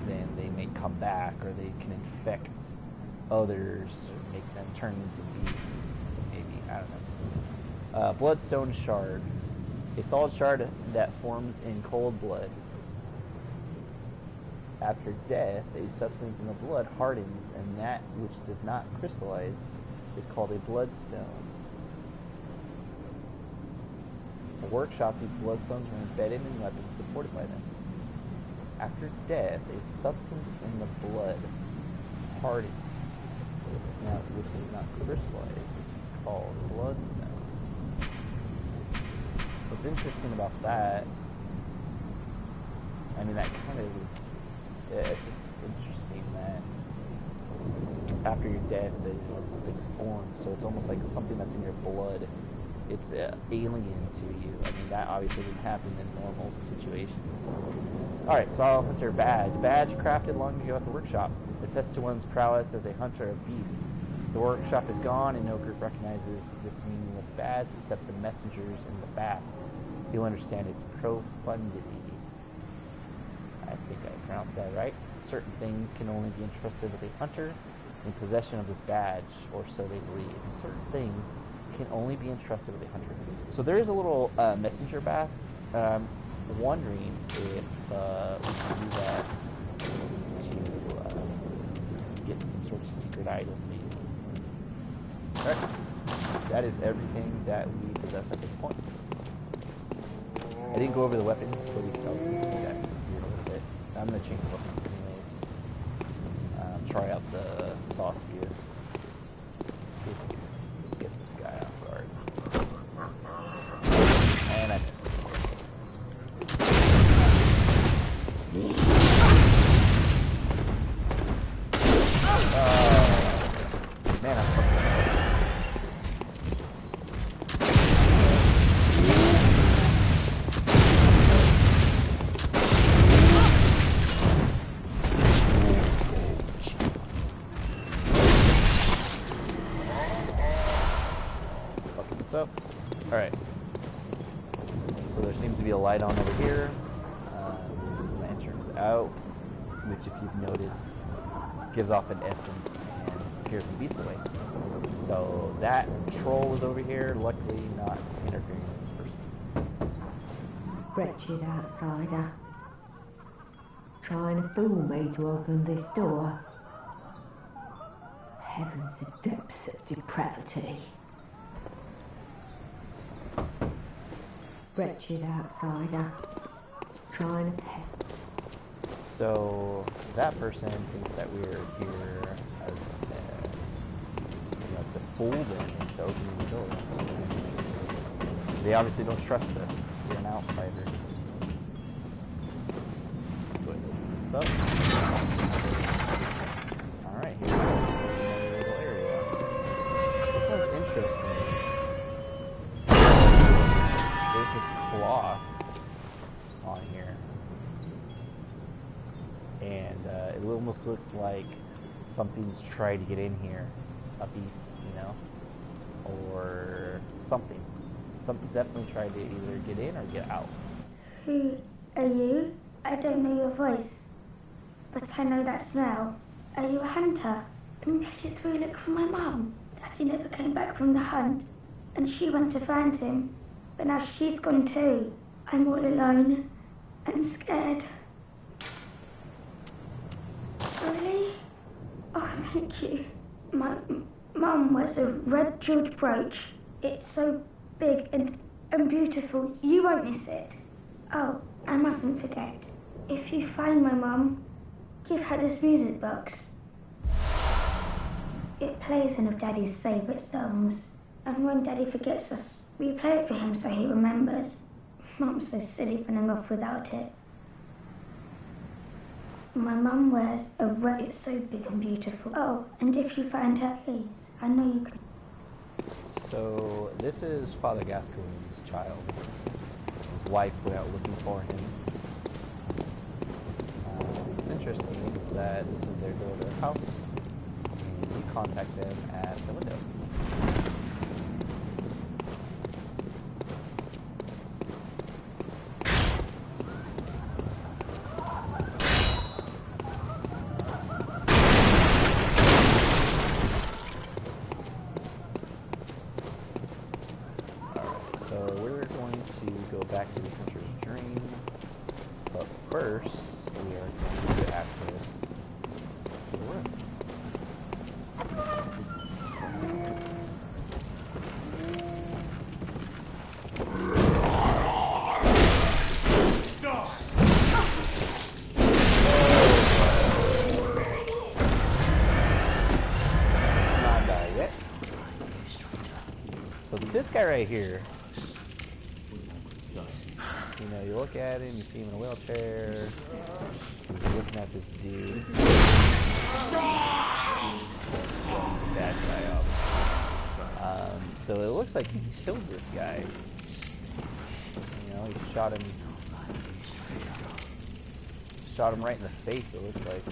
then they may come back, or they can infect others, or make them turn into beasts, maybe, I don't know. Bloodstone shard. A solid shard that forms in cold blood. After death, a substance in the blood hardens, and that which does not crystallize is called a bloodstone. In workshops, these bloodstones were embedded in weapons supported by them. After death, a substance in the blood hardens, and that which does not crystallize is called a bloodstone. What's interesting about that, I mean, that kind of is, it's just interesting that after your death, it's born, so it's almost like something that's in your blood. It's alien to you. I mean, that obviously didn't happen in normal situations. Alright, so hunter badge. Badge crafted long ago at the workshop. Attests to one's prowess as a hunter of beasts. The workshop is gone, and no group recognizes this meaningless badge except the messengers in the bath. You'll understand its profundity. I think I pronounced that right. Certain things can only be entrusted with a hunter in possession of this badge, or so they believe. Certain things can only be entrusted with a hunter. So there is a little messenger bath. Wondering if we can do that to get some sort of secret item, maybe. Alright, that is everything that we possess at this point. I didn't go over the weapons, so we can probably do that here a little bit. I'm going to change the weapons anyways. Try out the sauce here. See if we can get this guy off guard. And I missed. Man, I'm fucking this up. Alright. So there seems to be a light on over here. The entrance out, which if you've noticed, gives off an essence and scares the beast away. So that troll was over here, luckily not interfering with this person. Wretched outsider. Trying to fool me to open this door. Heavens, the depths of depravity. Wretched outsider. Trying to pet. So that person thinks that we're here as to fool them into opening the door. They obviously don't trust us. We're an outsider. Go ahead and open this up. Alright, here's another little area. This one's interesting. There's this cloth on here. And it almost looks like something's tried to get in here. A beast, you know? Or something. Something's definitely tried to either get in or get out. Who are you? I don't know your voice, but I know that smell. Are you a hunter? And please will you look for my mum? Daddy never came back from the hunt, and she went to find him, but now she's gone too. I'm all alone and scared. Really? Oh, thank you. My mum wears a red jeweled brooch. It's so big and beautiful, you won't miss it. Oh, I mustn't forget. If you find my mum, give her this music box. It plays one of Daddy's favourite songs, and when Daddy forgets us, we play it for him so he remembers. Mum's so silly running off without it. My mum wears a red. It's so big and beautiful. Oh, and if you find her, please, I know you can. So this is Father Gascoigne's child. His wife went out looking for him. What's interesting is that this is their door to their house, and you contact them at the window. Back to the hunter's dream, but first we are going to access the room. Not die yet. So this guy right here. You know, you look at him, you see him in a wheelchair, he's looking at this dude. Bad guy off. So it looks like he killed this guy. You know, he shot him right in the face, it looks like.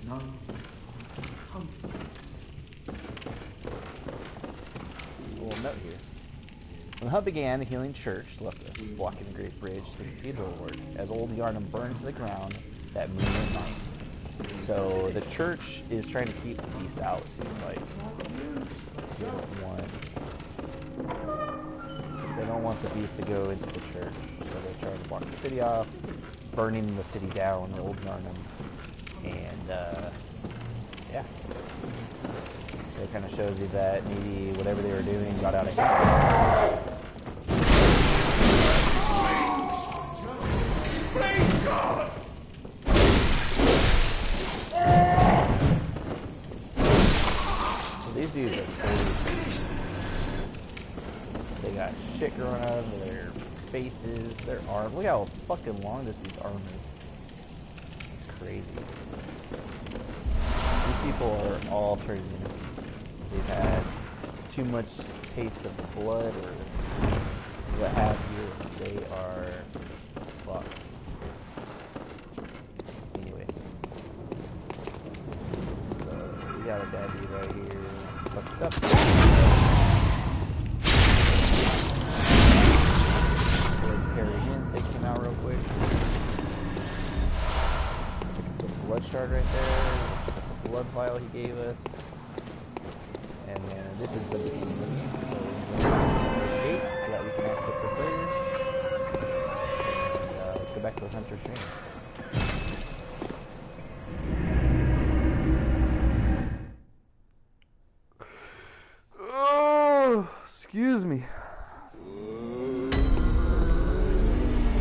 No. A little note here. When the hunt began, the healing church left us, blocking the great bridge to the cathedral ward, as old Yarnum burned to the ground that moonlit night. So the church is trying to keep the beast out, it seems like. They don't want the beast to go into the church, so they're trying to block the city off, burning the city down, old Yarnum, and yeah. So it kind of shows you that maybe whatever they were doing got out of hand. So these dudes are crazy. They got shit growing out of their faces, their arms. Look how fucking long this dude's arm is. It's crazy. These people are all turning. They've had too much taste of the blood or what have you. They are fucked. Anyways. So we got a bad dude right here. Fucked up. Let's carry him, take him out real quick. The blood shard right there. The blood vial he gave us. And then this is the beginning, so gate so that we can access this later. And let's go back to the hunter's dream. Oh, excuse me.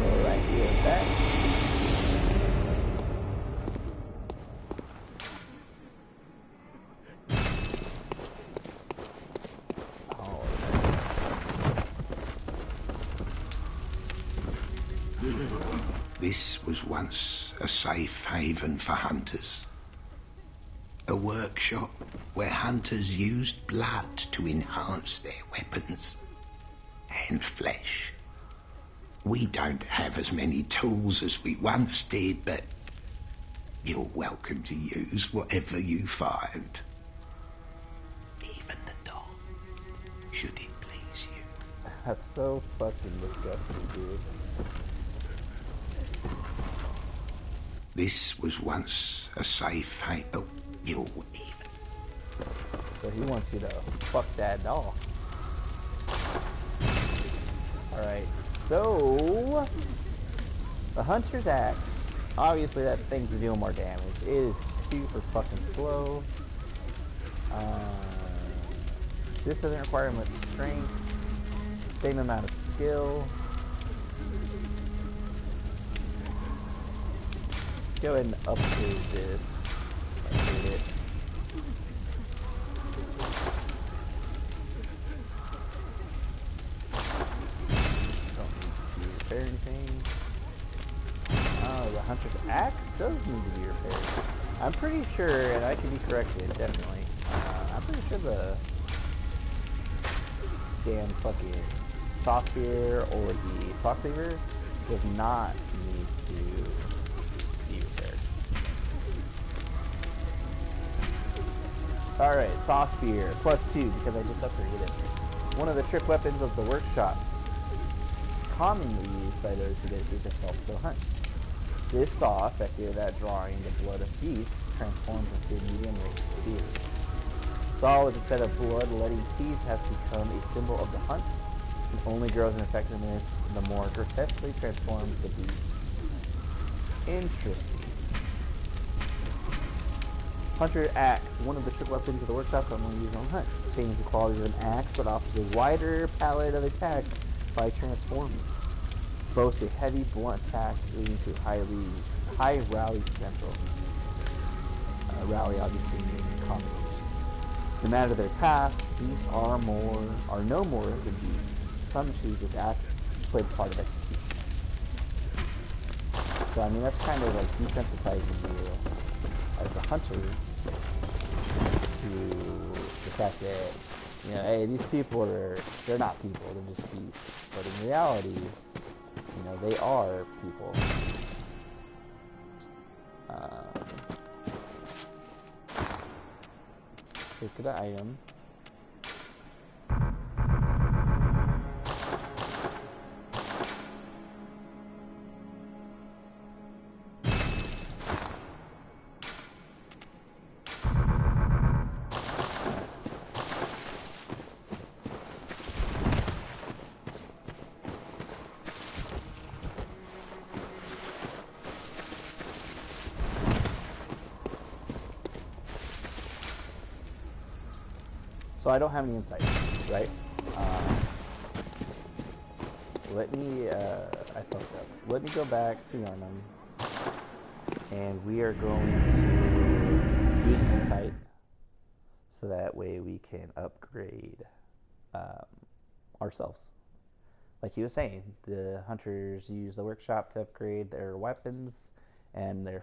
Alright, we're back. This was once a safe haven for hunters. A workshop where hunters used blood to enhance their weapons and flesh. We don't have as many tools as we once did, but you're welcome to use whatever you find. Even the dog, should it please you. That's so fucking disgusting, dude. This was once a safe haven. Oh, you're even. So he wants you to fuck that doll. Alright, so the hunter's axe. Obviously that thing's doing more damage. It is super fucking slow. This doesn't require much strength. Same amount of skill. Let's go ahead and upgrade this. Upgrade it. Don't need to repair anything. Oh, the hunter's axe does need to be repaired. I'm pretty sure, and I can be corrected, definitely. I'm pretty sure the damn fucking saw spear or the saw cleaver does not need to be repaired. Alright, saw spear, +2 because I just upgraded it. One of the trick weapons of the workshop, commonly used by those who dedicate themselves to the hunt. This saw, effective at drawing the blood of beasts, transforms into a medium-range spear. Saw with a set of blood-letting teeth has become a symbol of the hunt, and only grows in effectiveness the more grotesquely transforms the beast. Interesting. Hunter axe, one of the trick weapons of the workshop commonly used on hunt. Changes the qualities of an axe, but offers a wider palette of attacks by transforming. Boasts a heavy, blunt attack, leading to high rally potential. Rally obviously meaning combinations. No matter their past, beasts are no more than beasts. Some choose this act to play the part of execution. So I mean that's kind of like desensitizing you as a hunter to the fact that, you know, hey, these people they're not people, they're just beasts. But in reality, you know, they are people. Take to the item. So I don't have any insight, right? Let me, I fucked up. Let me go back to Yarnum, and we are going to use insight, so that way we can upgrade ourselves. Like he was saying, the hunters use the workshop to upgrade their weapons and their...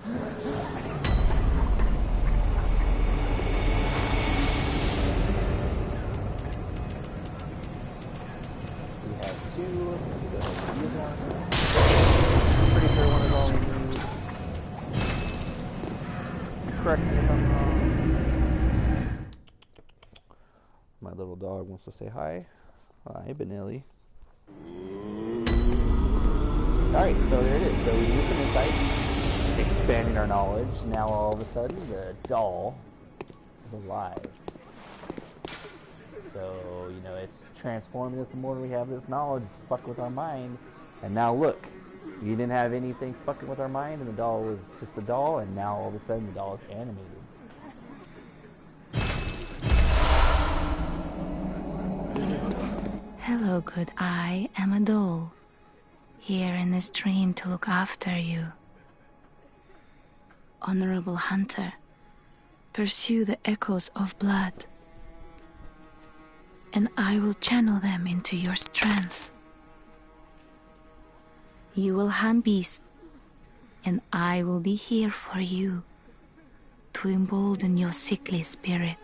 Let's go ahead and use one. I'm pretty sure one is all we need. Correct me if I'm wrong. My little dog wants to say hi. Hi, Benelli. Alright, so there it is. So we use some insight, expanding our knowledge. Now all of a sudden, the doll is alive. So, you know, it's transforming us the more we have this knowledge. It's fucking with our minds. And now look, you didn't have anything fucking with our mind, and the doll was just a doll, and now all of a sudden the doll is animated. Hello, good. I am a doll, here in this dream to look after you. Honorable hunter, pursue the echoes of blood, and I will channel them into your strength. You will hunt beasts, and I will be here for you to embolden your sickly spirit.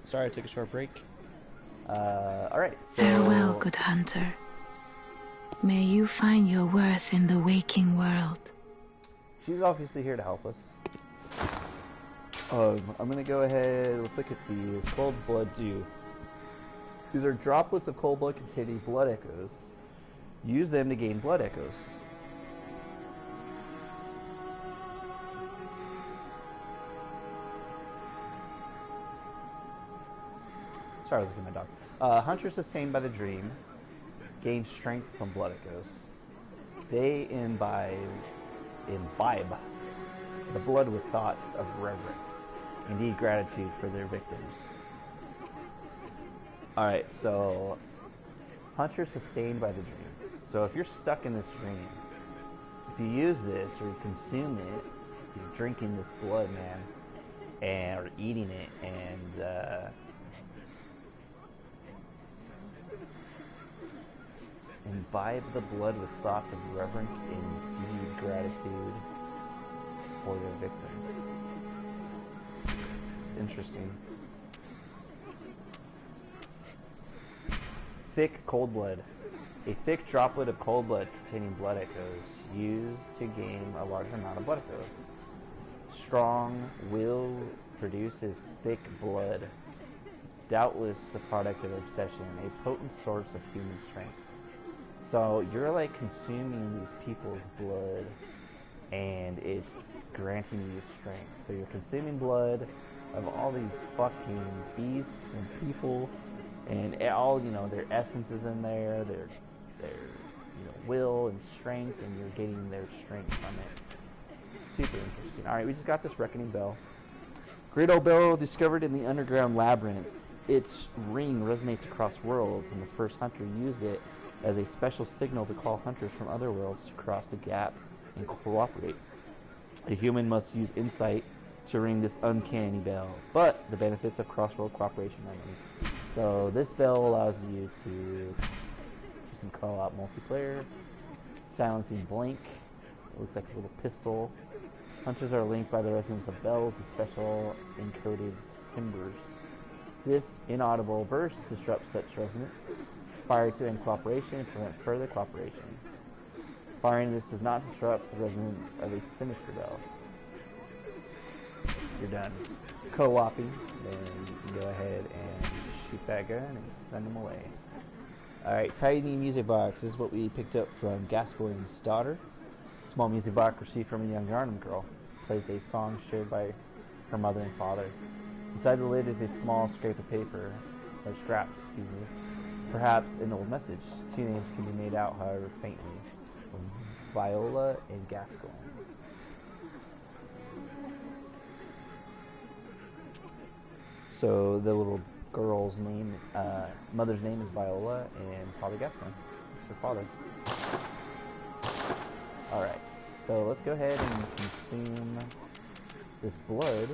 Sorry, I took a short break. Alright, so... Farewell, good hunter. May you find your worth in the waking world. She's obviously here to help us. I'm gonna go ahead, let's look at these. Cold blood dew. These are droplets of cold blood containing blood echoes. Use them to gain blood echoes. Sorry, I was looking at my dog. Hunters sustained by the dream gain strength from blood echoes. They imbibe the blood with thoughts of reverence, indeed gratitude for their victims. Alright, so hunters sustained by the dream. So if you're stuck in this dream, if you use this or you consume it, you're drinking this blood, man, or eating it, and imbibe the blood with thoughts of reverence and indeed gratitude for their victims. Interesting. Thick cold blood. A thick droplet of cold blood containing blood echoes used to gain a large amount of blood echoes. Strong will produces thick blood, doubtless a product of obsession, a potent source of human strength. So you're like consuming these people's blood, and it's granting you strength. So you're consuming blood of all these fucking beasts and people, and all, you know, their essences in there, their you know, will and strength, and you're getting their strength from it. Super interesting. All right, we just got this reckoning bell. Great old bell discovered in the underground labyrinth. Its ring resonates across worlds, and the first hunter used it as a special signal to call hunters from other worlds to cross the gaps and cooperate. A human must use insight to ring this uncanny bell, but the benefits of cross-world cooperation are many. So this bell allows you to do some co-op multiplayer, silencing blink. It looks like a little pistol. Hunters are linked by the resonance of bells with special encoded timbres. This inaudible burst disrupts such resonance. Fire to end cooperation and prevent further cooperation. Firing this does not disrupt the resonance of a sinister bell. You're done co-oping, then you can go ahead and shoot that gun and send them away. Alright, tiny music box. This is what we picked up from Gascoigne's daughter. Small music box received from a young Yarnum girl. Plays a song shared by her mother and father. Inside the lid is a small scrap of paper, or scrap, excuse me. Perhaps an old message. Two names can be made out, however, faintly. Viola and Gascoigne. So the little girl's name, mother's name is Viola, and Father Gascoigne. That's her father. Alright, so let's go ahead and consume this blood.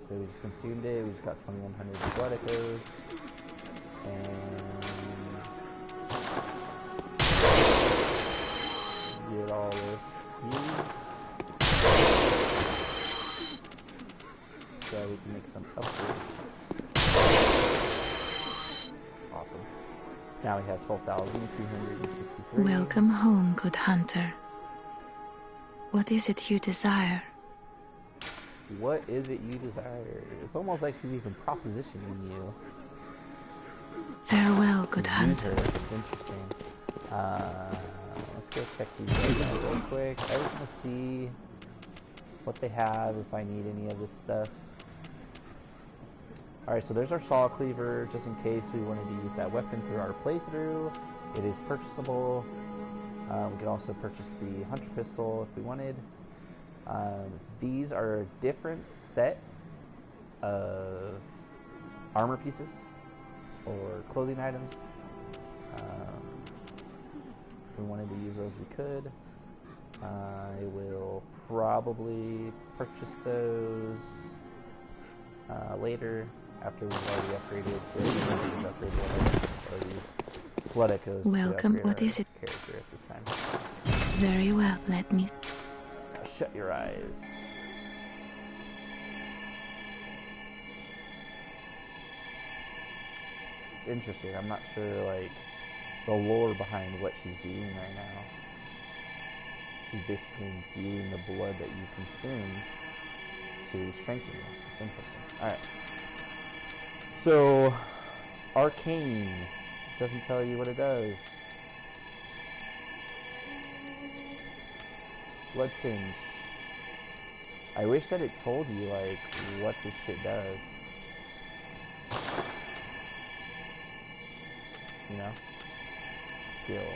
So we just consumed it, we just got 2100 blood echoes, and get all this used, so we can make some upgrades. Awesome. Now we have 12,263. Welcome home, good hunter. What is it you desire? What is it you desire? It's almost like she's even propositioning you. Farewell, good hunter. Interesting. Let's go check these guys out real quick. I just want to see what they have, if I need any of this stuff. Alright, so there's our saw cleaver, just in case we wanted to use that weapon through our playthrough. It is purchasable. We could also purchase the hunter pistol if we wanted. These are a different set of armor pieces or clothing items. If we wanted to use those, we could. I will probably purchase those later after we've already upgraded these blood echoes. Welcome. What is it? Character at this time. Very well. Let me. Now shut your eyes. It's interesting. I'm not sure, like, the lore behind what she's doing right now. She's basically imbuing the blood that you consume to strengthen you. It's interesting. Alright. So, Arcane. Doesn't tell you what it does. Blood tinge. I wish that it told you, like, what this shit does. You know? Skill.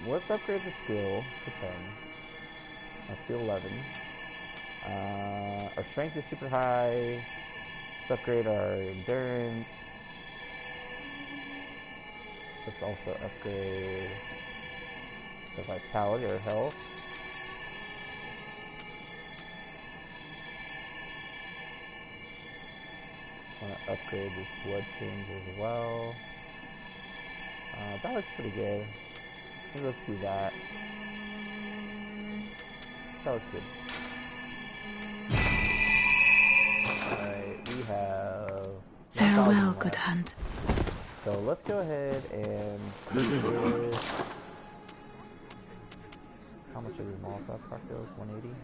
Let's upgrade the skill to 10. Let's do 11. Our strength is super high. Let's upgrade our endurance. Let's also upgrade the vitality or health. I want to upgrade this blood tinge as well. That looks pretty good. Maybe let's do that. That looks good. Alright, we have... Farewell, good hunt. So let's go ahead and purchase... How much are these Molotov cocktails? 180?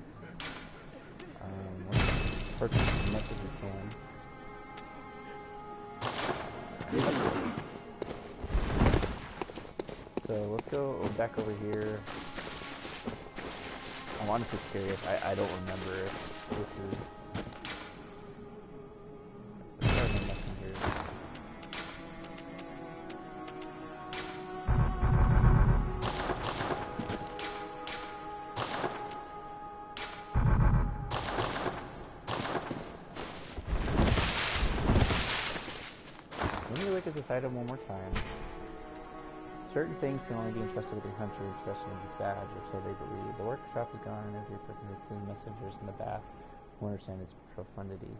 Let's purchase as much as we can. So let's go back over here. I'm honestly curious. I don't remember if this is... Where are my messengers? Let me look at this item one more time. Certain things can only be entrusted with the hunter in possession of this badge, or so they believe. The workshop is gone, and every person who clean messengers in the bath will understand its profundity.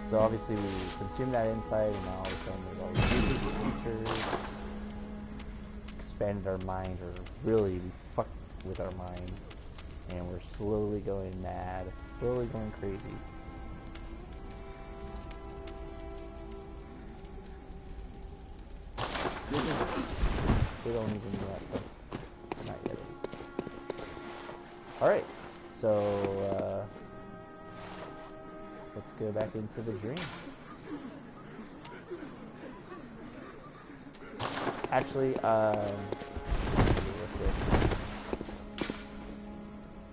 So obviously we consume that insight, and now all of a sudden there's all these features. Expanded our mind, or really we fucked with our mind, and we're slowly going mad, slowly going crazy. We don't even know that stuff. Not yet. Alright, so let's go back into the dream. Actually,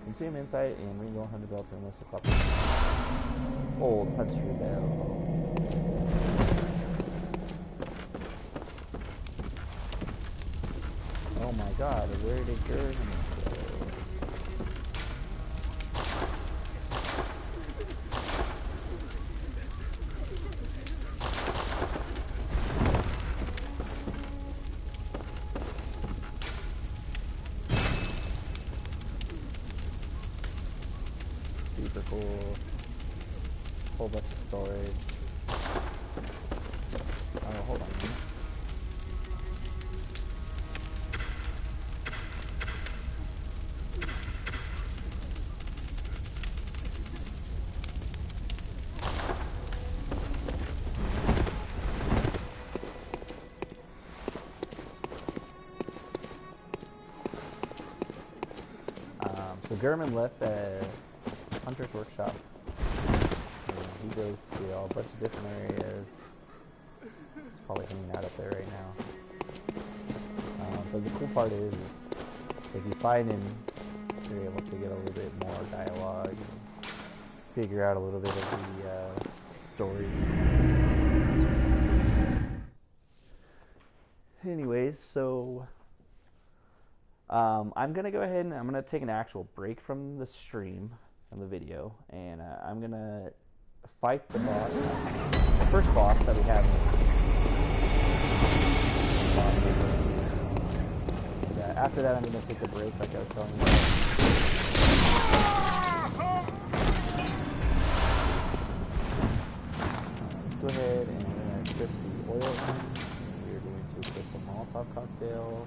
consume insight and ring the hunter bell to enlist a couple. Old hunter bell. Oh my god, where did German go? Super cool. Whole bunch of storage. Oh, hold on a minute. So Gurman left the Hunter's Workshop. He goes to a bunch of different areas. He's probably hanging out up there right now. But the cool part is if you find him, you're able to get a little bit more dialogue and figure out a little bit of the story. Anyways, so I'm gonna go ahead and I'm gonna take an actual break from the stream, from the video, and I'm gonna fight the boss, the first boss that we have. After that, I'm gonna take a break, like I was telling you. Let's go ahead and we're gonna equip the oil gun. We're going to equip the Molotov cocktail.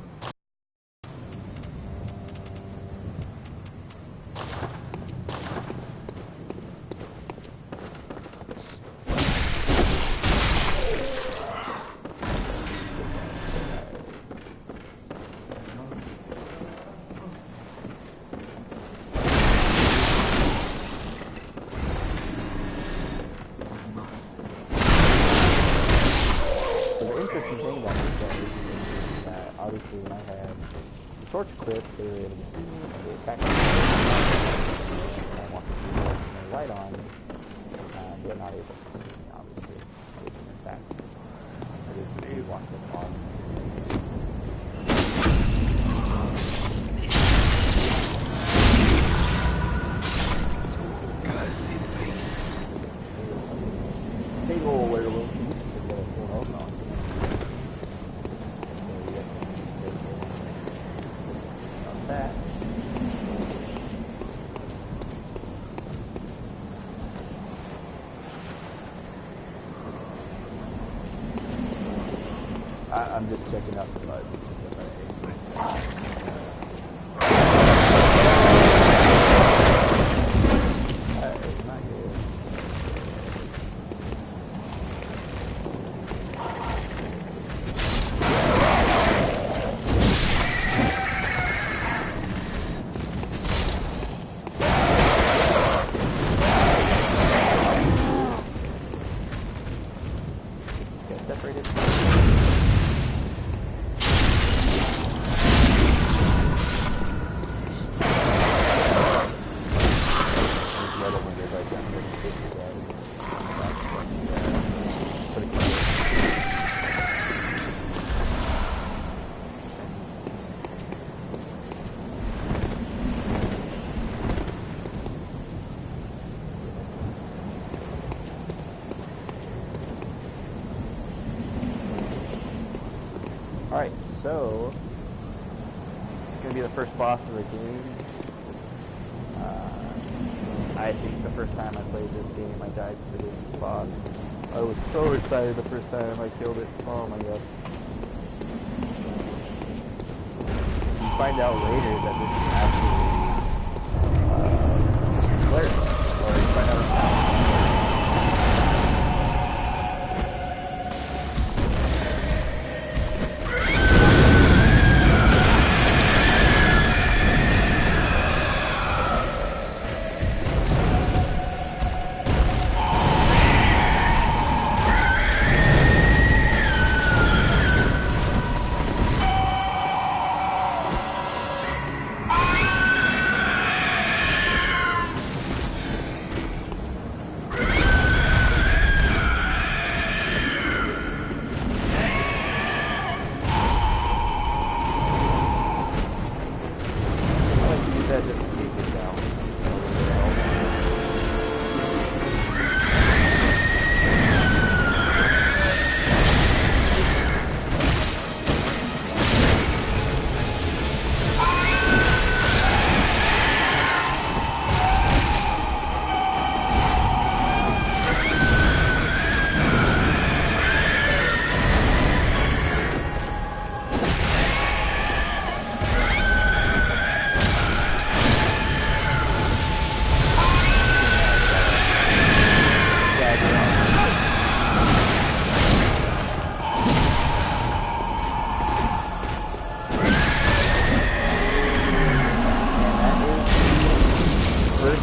obviously when I had the torch equipped, they were able to see me and they attacked me. And I wanted to see more light on, they're not able to see me, obviously. They can attack me. I basically walked them off. Big old werewolf to get a full health on. So you have to be careful about that. I'm just checking out the buds. Not good. Get separated. Alright, so it's going to be the first boss of the game. I think the first time I played this game, I died to this boss. I was so excited the first time I killed it. Oh my god. You find out later that this is actually Claire. Or you find out now.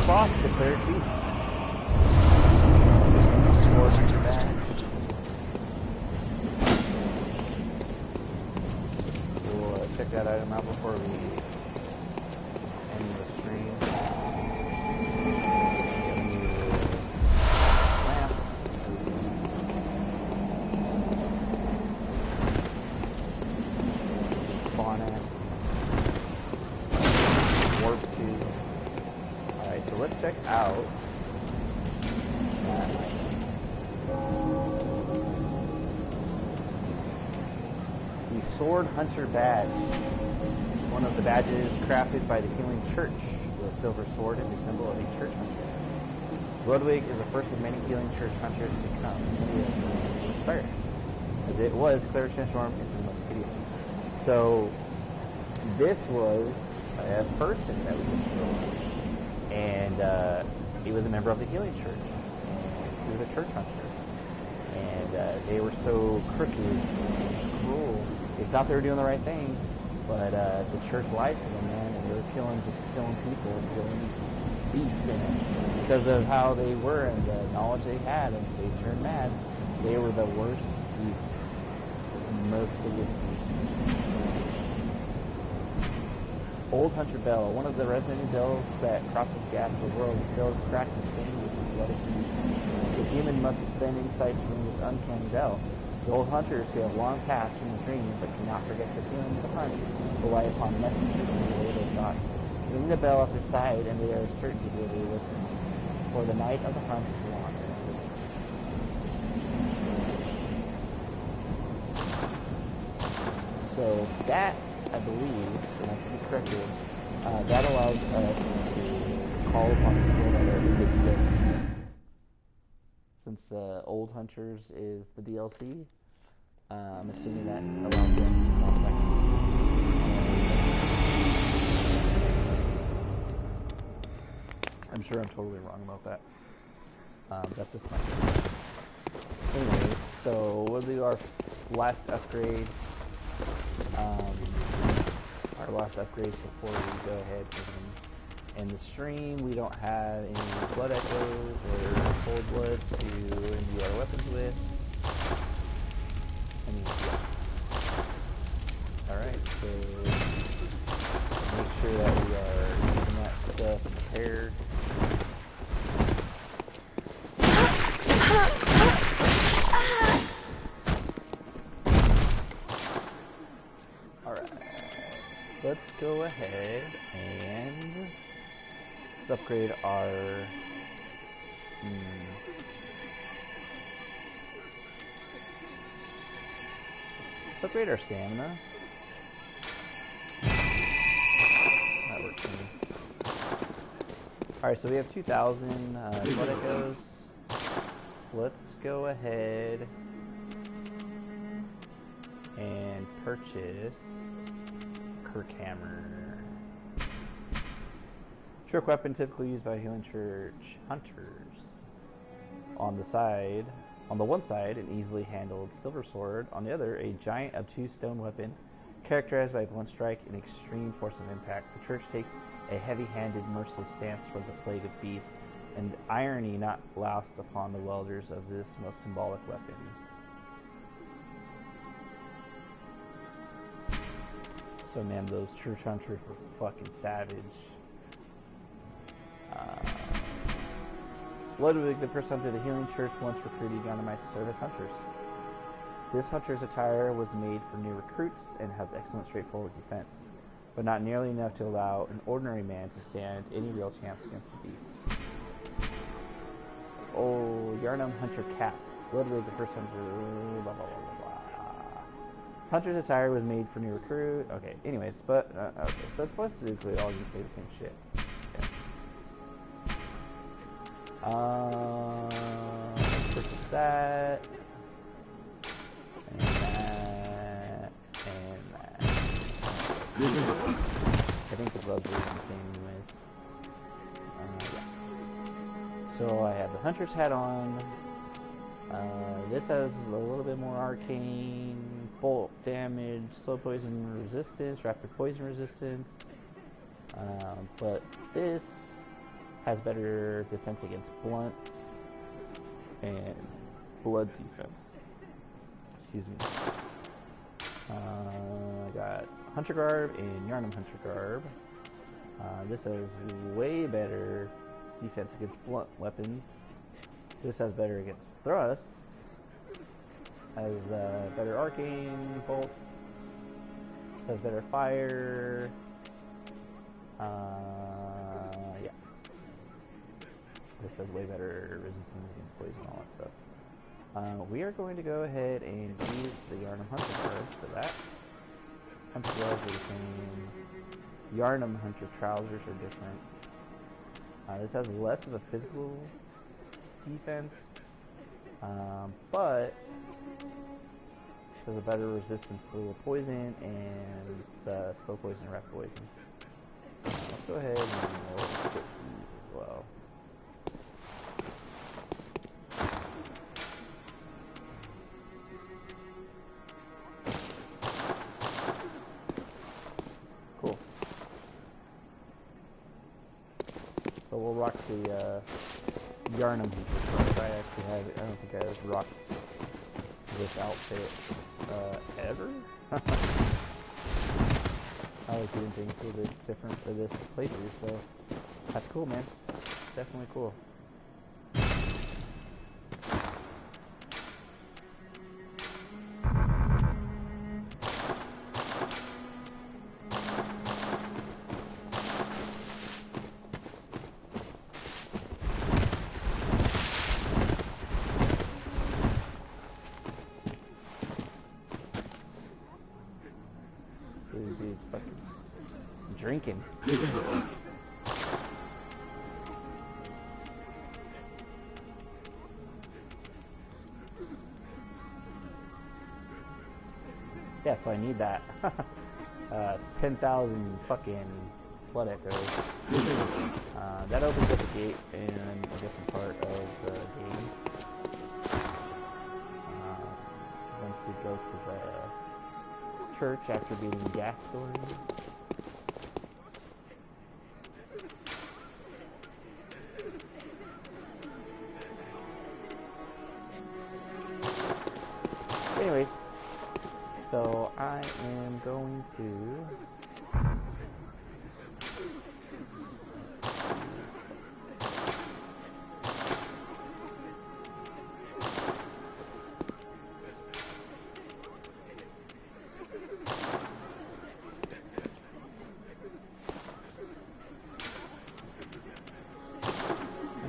Boss declared peace. We'll check that item out before we end the stream. Lamp. Spawn it. Warp tube. Alright, so let's check out the Sword Hunter badge. One of the badges crafted by the Healing Church. The silver sword is a symbol of a church hunter. Bloodwig is the first of many Healing Church hunters to become inspired, as it was Claire transformed into the most hideous. So this was a person that we just killed. And he was a member of the Healing Church. And he was a church hunter. And they were so crooked and cruel. They thought they were doing the right thing, but the church lied to them, man. And they were killing people, killing beasts. And because of how they were and the knowledge they had, and they turned mad, they were the worst beasts. Most of the beasts. Old Hunter Bell, one of the resonating bells that crosses the gap of the world, is filled with cracked and stained with bloody seeds. The human must expend insight to ring this uncanny bell. The old hunters who have long passed from the dream but cannot forget the feeling of the hunt rely upon messengers to relay their thoughts. Ring the bell at their side and they are certain to be listening, for the night of the hunt is long. So that, I believe, and I think it's corrected, that allows us to call upon people that are in the DLC. Since the Old Hunters is the DLC, I'm assuming that allows them to call back. I'm sure I'm totally wrong about that. That's just my opinion. Anyway, so we'll do our last upgrade. Our last upgrade before we go ahead and end the stream. We don't have any blood echoes or cold blood to imbue our weapons with. I mean, yeah. Alright, so make sure that we are keeping that stuff prepared. Let's go ahead and let's upgrade our stamina. That works for me. Alright, so we have 2,000 blood echoes. Let's go ahead and purchase Kirk Hammer. Trick weapon typically used by Healing Church hunters. On the one side, an easily handled silver sword. On the other, a giant obtuse stone weapon characterized by blunt strike and extreme force of impact. The church takes a heavy-handed, merciless stance toward the plague of beasts, and irony not lost upon the wielders of this most symbolic weapon. So man, those church hunters were fucking savage. Ludwig, the first hunter of the Healing Church, once recruited Yanamites to serve as hunters. This hunter's attire was made for new recruits and has excellent straightforward defense, but not nearly enough to allow an ordinary man to stand any real chance against the beasts. Oh, Yarnum Hunter Cap. Ludwig, the first hunter... Blah, blah, blah, blah, blah. Hunter's attire was made for new recruit. Okay, anyways, but... okay, so it's basically all you can say the same shit. Purchase that, and that, and that. I think the gloves are the same anyways. Yeah. So I have the hunter's hat on. This has a little bit more arcane, bolt damage, slow poison resistance, rapid poison resistance. But this has better defense against blunts and blood defense. Excuse me. I got Hunter Garb and Yarnum Hunter Garb. This has way better defense against blunt weapons. This has better against thrust. Has better arcane bolts. This has better fire. Yeah. This has way better resistance against poison and all that stuff. We are going to go ahead and use the Yarnum Hunter Garb for that. Hunter gloves are the same. Yarnum Hunter trousers are different. This has less of a physical defense, but it has a better resistance to the poison and slow poison and rapid poison. Let's go ahead and we'll put these as well. Cool. So we'll rock the Yarnum Hunter. I actually have it. I don't think I've rocked this outfit ever. I like doing things a little bit different for this playthrough, so that's cool, man. Definitely cool. This dude's fucking drinking. Yeah, so I need that. It's 10,000 fucking blood echoes. That opens up a gate in a different part of the game. Once we go to the church after beating the gas story. Anyways, so I am going to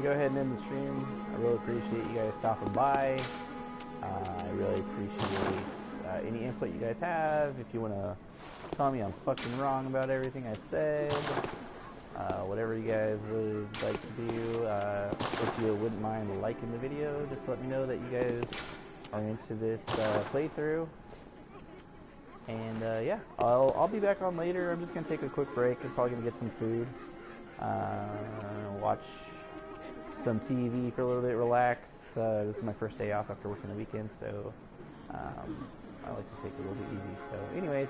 go ahead and end the stream. I really appreciate you guys stopping by. I really appreciate any input you guys have. If you want to tell me I'm fucking wrong about everything I said, whatever you guys would like to do, if you wouldn't mind liking the video, just let me know that you guys are into this playthrough. And yeah, I'll be back on later. I'm just gonna take a quick break. I'm probably gonna get some food, watch some TV for a little bit, relax. This is my first day off after working the weekend, so I like to take it a little bit easy. So anyways,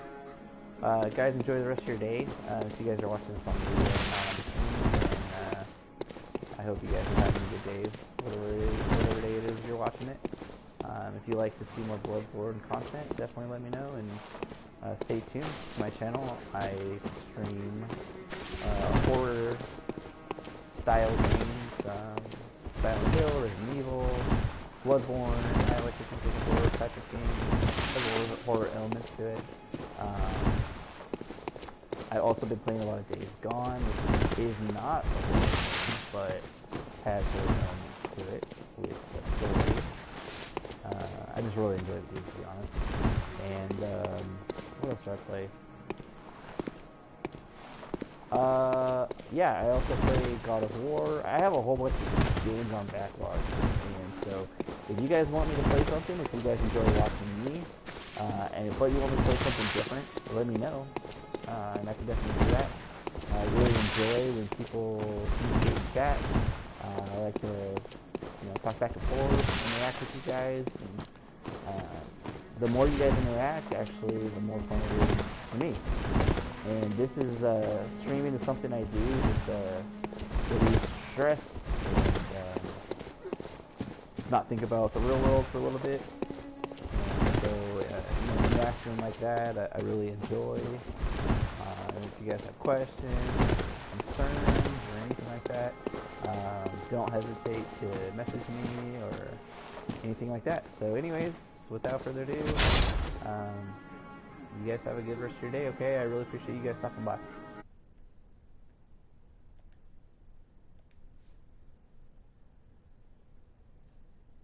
guys, enjoy the rest of your day. If you guys are watching this on the video and not on the stream, and I hope you guys are having a good day, whatever day it is you're watching it. If you like to see more Bloodborne content, definitely let me know, and stay tuned to my channel. I stream horror style games, Silent Hill, Resident Evil, Bloodborne. I like to think of horror type of game. There's a little bit horror elements to it. I've also been playing a lot of Days Gone, which is not a horror game, but has horror elements to it with the story. I just really enjoy the game, to be honest. And what else do I play? Yeah, I also play God of War. I have a whole bunch of games on backlog, and so if you guys want me to play something, if you guys enjoy watching me, but you want me to play something different, let me know, and I can definitely do that. I really enjoy when people communicate in chat. I like to, talk back and forth, interact with you guys, and the more you guys interact, actually, the more fun it is for me. And this is, streaming is something I do just, relieve stress and, not think about the real world for a little bit. And so, interaction like that, I really enjoy. If you guys have questions, concerns, or anything like that, don't hesitate to message me or anything like that. So anyways, without further ado, you guys have a good rest of your day, okay? I really appreciate you guys stopping by.